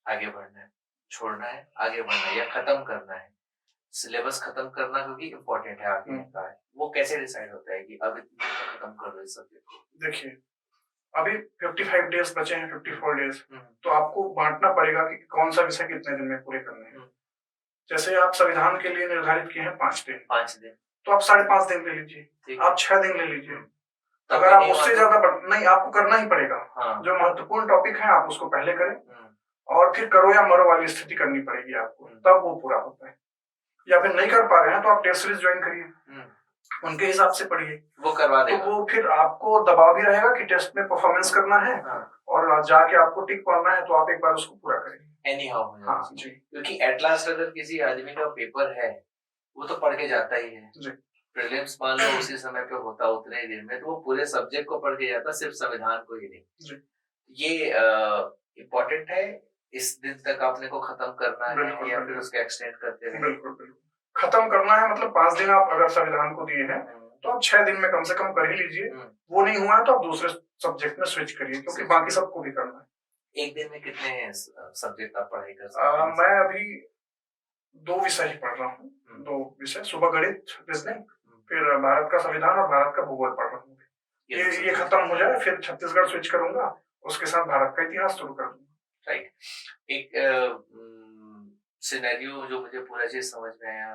आगे बढ़ना है, छोड़ना है, आगे बढ़ना है, या खत्म करना है। सिलेबस खत्म करना क्योंकि इम्पोर्टेंट है, आपने कहा है, वो कैसे डिसाइड होता है कि अब खत्म कर दो इस सब्जेक्ट को? देखिए, अभी 55 डेज बचे हैं, 54 डेज, तो आपको बांटना पड़ेगा कि कौन सा विषय कितने दिन में पूरे करने हैं। जैसे आप संविधान के लिए निर्धारित किए हैं 5 दिन, तो आप 5.5 दिन ले लीजिए, आप 6 दिन ले लीजिए। अगर आप उससे ज्यादा नहीं, आपको करना ही पड़ेगा। जो महत्वपूर्ण टॉपिक है आप उसको पहले करें, और फिर करो या मरो वाली स्थिति करनी पड़ेगी आपको, तब वो पूरा होता है। या फिर नहीं कर पा रहे हैं तो आप टेस्ट सीरीज ज्वाइन करिए, उनके हिसाब से पढ़िए, वो करवा तो देगा। वो फिर आपको दबाव भी रहेगा कि टेस्ट में परफॉर्मेंस करना है और जाके आपको टिक पढ़ना है, तो आप एक बार उसको पूरा करेंगे। एनी हाउ हो हाँ जाना जी, चाहिए, क्योंकि एट लास्ट अगर किसी आदमी का पेपर है वो तो पढ़ के जाता ही है। जी, प्रीलिम्स मान लो उसी समय पे होता उतने ही दिन में, तो वो पूरे सब्जेक्ट को पढ़ के जाता, सिर्फ संविधान को ही नहीं। जी, ये इम्पोर्टेंट है, इस दिन तक आपने को खत्म करना है बिल्कुल, या फिर बिल्कुल। उसका एक्सटेंड करते रहें? बिल्कुल, बिल्कुल। खत्म करना है मतलब 5 दिन आप अगर संविधान को दिए हैं, तो आप 6 दिन में कम से कम कर ही लीजिए। वो नहीं हुआ है तो आप दूसरे सब्जेक्ट में स्विच करिए, क्योंकि बाकी सबको भी करना है। एक दिन में कितने सब्जेक्ट आप पढ़ाई कर सकते मैं हैं? अभी 2 विषय ही पढ़ रहा हूँ, 2 विषय, सुबह गणित, रीजनिंग, फिर भारत का संविधान और भारत का भूगोल पढ़ रहा हूँ। ये खत्म हो जाए फिर छत्तीसगढ़ स्विच करूंगा, उसके साथ भारत का इतिहास शुरू कर दूंगा। राइट। एक सिनेरियो जो मुझे पूरा चीज समझ में आया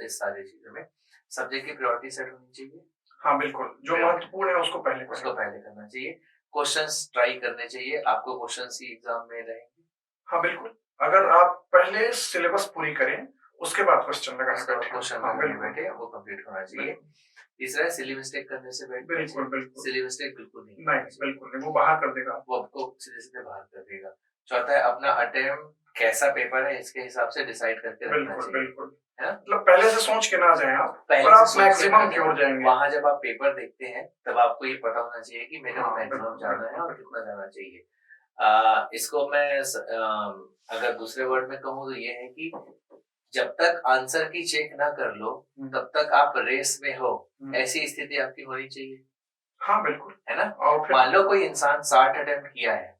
इस सारी चीजों में, सब्जेक्ट की प्रायोरिटी सेट होनी चाहिए। हाँ बिल्कुल, जो महत्वपूर्ण है उसको पहले करना चाहिए। क्वेश्चंस ट्राई करने चाहिए, आपको क्वेश्चंस ही एग्जाम में रहेंगे। हाँ बिल्कुल, अगर आप पहले सिलेबस पूरी करें उसके बाद क्वेश्चन लगाने बैठे, वो कंप्लीट होना चाहिए। तीसरा, सिली मिस्टेक करने से बैठ, बिल्कुल बिल्कुल, सिली मिस्टेक बिल्कुल नहीं, बिल्कुल नहीं, वो बाहर कर देगा, वो आपको सीधे सीधे बाहर कर देगा। चौथा है, अपना अटेम्प्ट कैसा पेपर है इसके हिसाब से डिसाइड करके रखना चाहिए। बिल्कुल, मतलब पहले से सोच के ना जाएं आप, पहले पर से आप मैक्सिमम की ओर जाएंगे। वहां जब आप पेपर देखते हैं तब आपको ये पता होना चाहिए कि मेरे को मैक्सिमम जाना है और कितना जाना चाहिए। इसको मैं अगर दूसरे वर्ड में कहूँ तो ये है कि जब तक आंसर की चेक ना कर लो तब तक आप रेस में हो, ऐसी स्थिति आपकी होनी चाहिए। हाँ बिल्कुल, है ना। मान लो कोई इंसान 60 अटेम्प्ट किया है,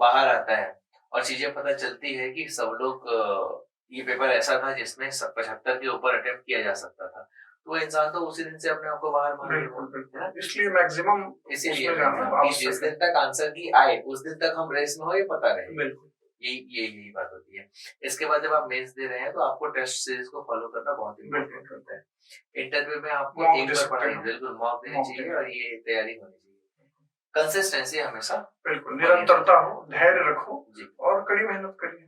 बाहर आता है और चीजें पता चलती है कि सब लोग ये पेपर ऐसा था जिसमें 75 के ऊपर अटेम्प्ट किया जा सकता था, तो वो इंसान तो उसी दिन से अपने आप को बाहर मान लेगा। इसलिए मैक्सिमम, इसीलिए जिस दिन तक आंसर की आए उस दिन तक हम रेस में हो, ये पता रहे। बिल्कुल, यही बात होती है। इसके बाद जब आप मेंस दे रहे हैं तो आपको टेस्ट सीरीज को फॉलो करना बहुत इम्पोर्टेंट होता है। इंटरव्यू में आपको एक बार पढ़ाई बिल्कुल मॉक देनी चाहिए और ये तैयारी होनी चाहिए। कंसिस्टेंसी हमेशा, बिल्कुल निरंतरता हो, धैर्य रखो और कड़ी मेहनत करिए,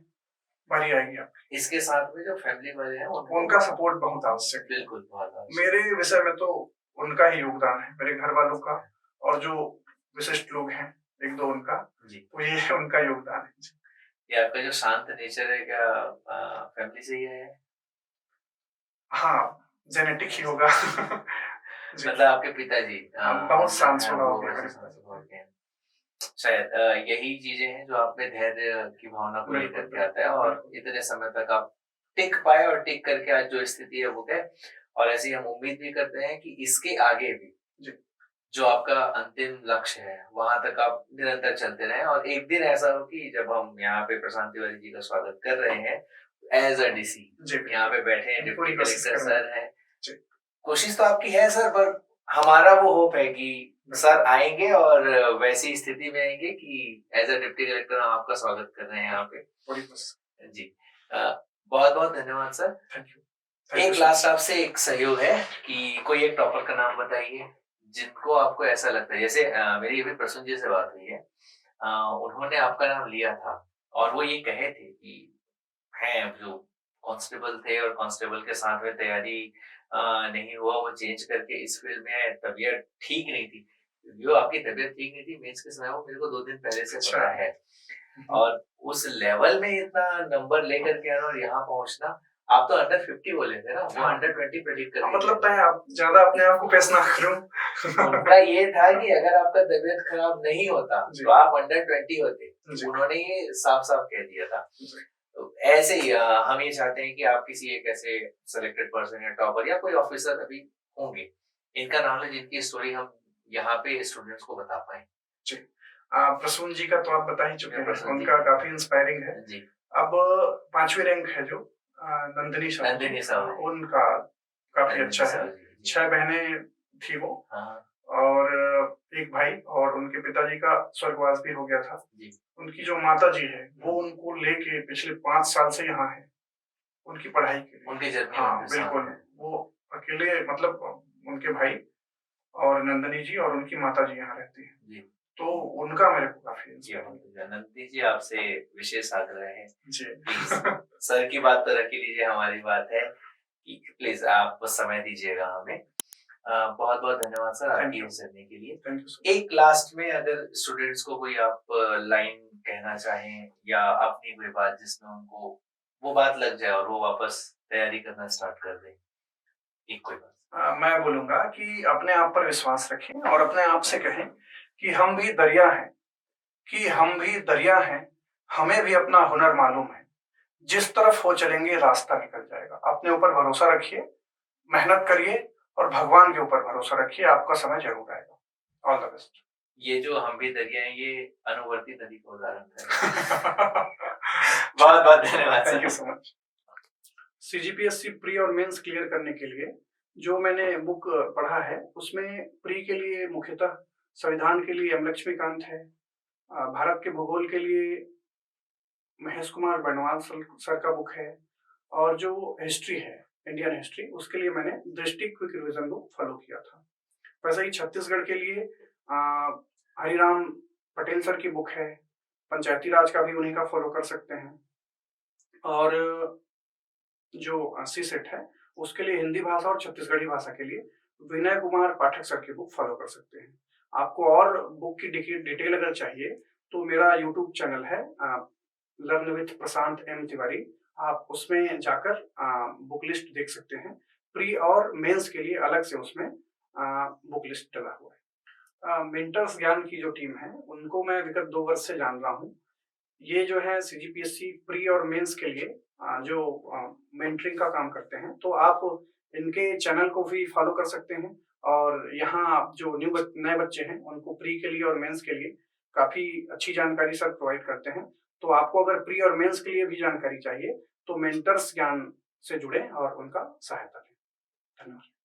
बारी आएगी आपकी। इसके साथ में जो फैमिली वाले हैं उनका सपोर्ट बहुत आवश्यक है। बिल्कुल बहुत आवश्यक। मेरे विषय में तो उनका ही योगदान है, मेरे घर वालों का, और जो विशिष्ट लोग हैं एक दो उनका, तो ये उनका योगदान है। ये आपका जो शांत नेचर है क्या फैमिली से ही है? हाँ, जेनेटिक ही होगा। मतलब आपके पिताजी बहुत शांत स्वभाव के, शायद यही चीजें हैं जो आप में धैर्य की भावना को लेकर के आता है और इतने समय तक आप टिक पाए और टिक करके आज जो स्थिति है वो है। और ऐसे ही हम उम्मीद भी करते हैं कि इसके आगे भी जो आपका अंतिम लक्ष्य है वहां तक आप निरंतर चलते रहें और एक दिन ऐसा हो कि जब हम यहाँ पे प्रशांत तिवारी जी का स्वागत कर रहे हैं एज अ डीसी, यहाँ पे बैठे हैं डिप्टी कलेक्टर सर हैं, कोशिश तो आपकी है सर, पर हमारा वो होप है कि सर आएंगे और वैसी स्थिति में आएंगे कि एज अ डिप्टी कलेक्टर हम आपका स्वागत कर रहे हैं यहाँ पे। जी बहुत बहुत धन्यवाद सर। Thank you. एक लास्ट आपसे एक सहयोग है कि कोई एक टॉपर का नाम बताइए जिनको आपको ऐसा लगता है, जैसे मेरी अभी प्रसून जी से बात हुई है, उन्होंने आपका नाम लिया था और वो ये कहे थे कि हैं जो कांस्टेबल थे और कांस्टेबल के साथ में तैयारी नहीं हुआ, वो चेंज करके इस फील्ड में आए, तबीयत ठीक नहीं थी, जो आपकी तबीयत ठीक नहीं थी मेंस के समय, वो मेरे को 2 दिन पहले से पता है। और उस लेवल में इतना नंबर लेकर के आना और यहाँ पहुंचना, आप तो अंडर 50 बोले थे ना, वो अंडर 20 प्रेडिक्ट कर, मतलब मैं आप ज्यादा अपने आप को पेश ना करूं। उनका ये था कि अगर आपका तबीयत खराब नहीं होता तो आप अंडर 20 होते, उन्होंने ये साफ साफ कह दिया था। तो ऐसे ही हम ये चाहते हैं कि आप किसी एक ऐसे सेलेक्टेड पर्सन या टॉपर या कोई ऑफिसर अभी होंगे, इनका नाम है जिनकी स्टोरी हम यहाँ पे स्टूडेंट्स को बता पाए। प्रसून जी का तो आप बता ही चुके हैं, उनका काफी इंस्पायरिंग है जी। अब 5वीं रैंक है जो नंदिनी साहब, उनका काफी अच्छा है। 6 बहनें थी वो और एक भाई, और उनके पिताजी का स्वर्गवास भी हो गया था। उनकी जो माता जी है वो उनको लेके पिछले 5 साल से यहाँ है उनकी पढ़ाई के लिए, उनके जर्नी। हाँ बिल्कुल, वो अकेले, मतलब उनके भाई और नंदनी जी और उनकी माता जी यहाँ रहती है। तो उनका मेरे को काफी जी नंदी जी, आपसे विशेष आग्रह है जी प्लीज सर की बात तो रख ही लीजिए, हमारी बात है कि प्लीज आप समय दीजिएगा हमें। बहुत बहुत धन्यवाद सर Thank आपकी you. अवसर देने के लिए। Thank you sir. एक लास्ट में अगर स्टूडेंट्स को कोई आप लाइन कहना चाहें या अपनी कोई बात जिसमें उनको वो बात लग जाए और वो वापस तैयारी करना स्टार्ट कर दें, एक कोई बात। मैं बोलूंगा कि अपने आप पर विश्वास रखें और अपने आप से कहें कि हम भी दरिया हैं, कि हम भी दरिया हैं, हमें भी अपना हुनर मालूम है, जिस तरफ हो चलेंगे रास्ता निकल जाएगा। अपने ऊपर भरोसा रखिए, मेहनत करिए और भगवान के ऊपर भरोसा रखिए, आपका समय जरूर आएगा। All the best. ये जो हम भी दरिया हैं, ये अनुवर्ती नदी का उदाहरण है। बहुत बहुत धन्यवाद thank you sir. So much. CGPSC pre और मेंस क्लियर करने के लिए जो मैंने बुक पढ़ा है उसमें प्री के लिए मुख्यतः संविधान के लिए एम लक्ष्मीकांत है, भारत के भूगोल के लिए महेश कुमार बर्णवाल सर का बुक है, और जो हिस्ट्री है इंडियन हिस्ट्री उसके लिए मैंने दृष्टि क्विक रिवीजन बुक फॉलो किया था। वैसे ही छत्तीसगढ़ के लिए हरिराम पटेल सर की बुक है, पंचायती राज का भी उन्हीं का फॉलो कर सकते हैं। और जो सी सेट है उसके लिए हिंदी भाषा और छत्तीसगढ़ी भाषा के लिए विनय कुमार पाठक सर की बुक फॉलो कर सकते हैं। आपको और बुक की डिटेल अगर चाहिए तो मेरा यूट्यूब चैनल है learn with Prashant M Tiwari, आप उसमें जाकर बुक लिस्ट देख सकते हैं। प्री और मेंस के लिए अलग से उसमें बुक लिस्ट डला हुआ है। मेंटर्स ज्ञान की जो टीम है उनको मैं विगत 2 वर्ष से जान रहा हूँ। ये जो है सीजीपीएससी प्री और मेंस के लिए जो मेंटरिंग का काम करते हैं, तो आप इनके चैनल को भी फॉलो कर सकते हैं। और यहाँ जो नए बच्चे हैं उनको प्री के लिए और मेंस के लिए काफी अच्छी जानकारी सर प्रोवाइड करते हैं। तो आपको अगर प्री और मेंस के लिए भी जानकारी चाहिए तो मेंटर्स ज्ञान से जुड़े और उनका सहायता लें। धन्यवाद।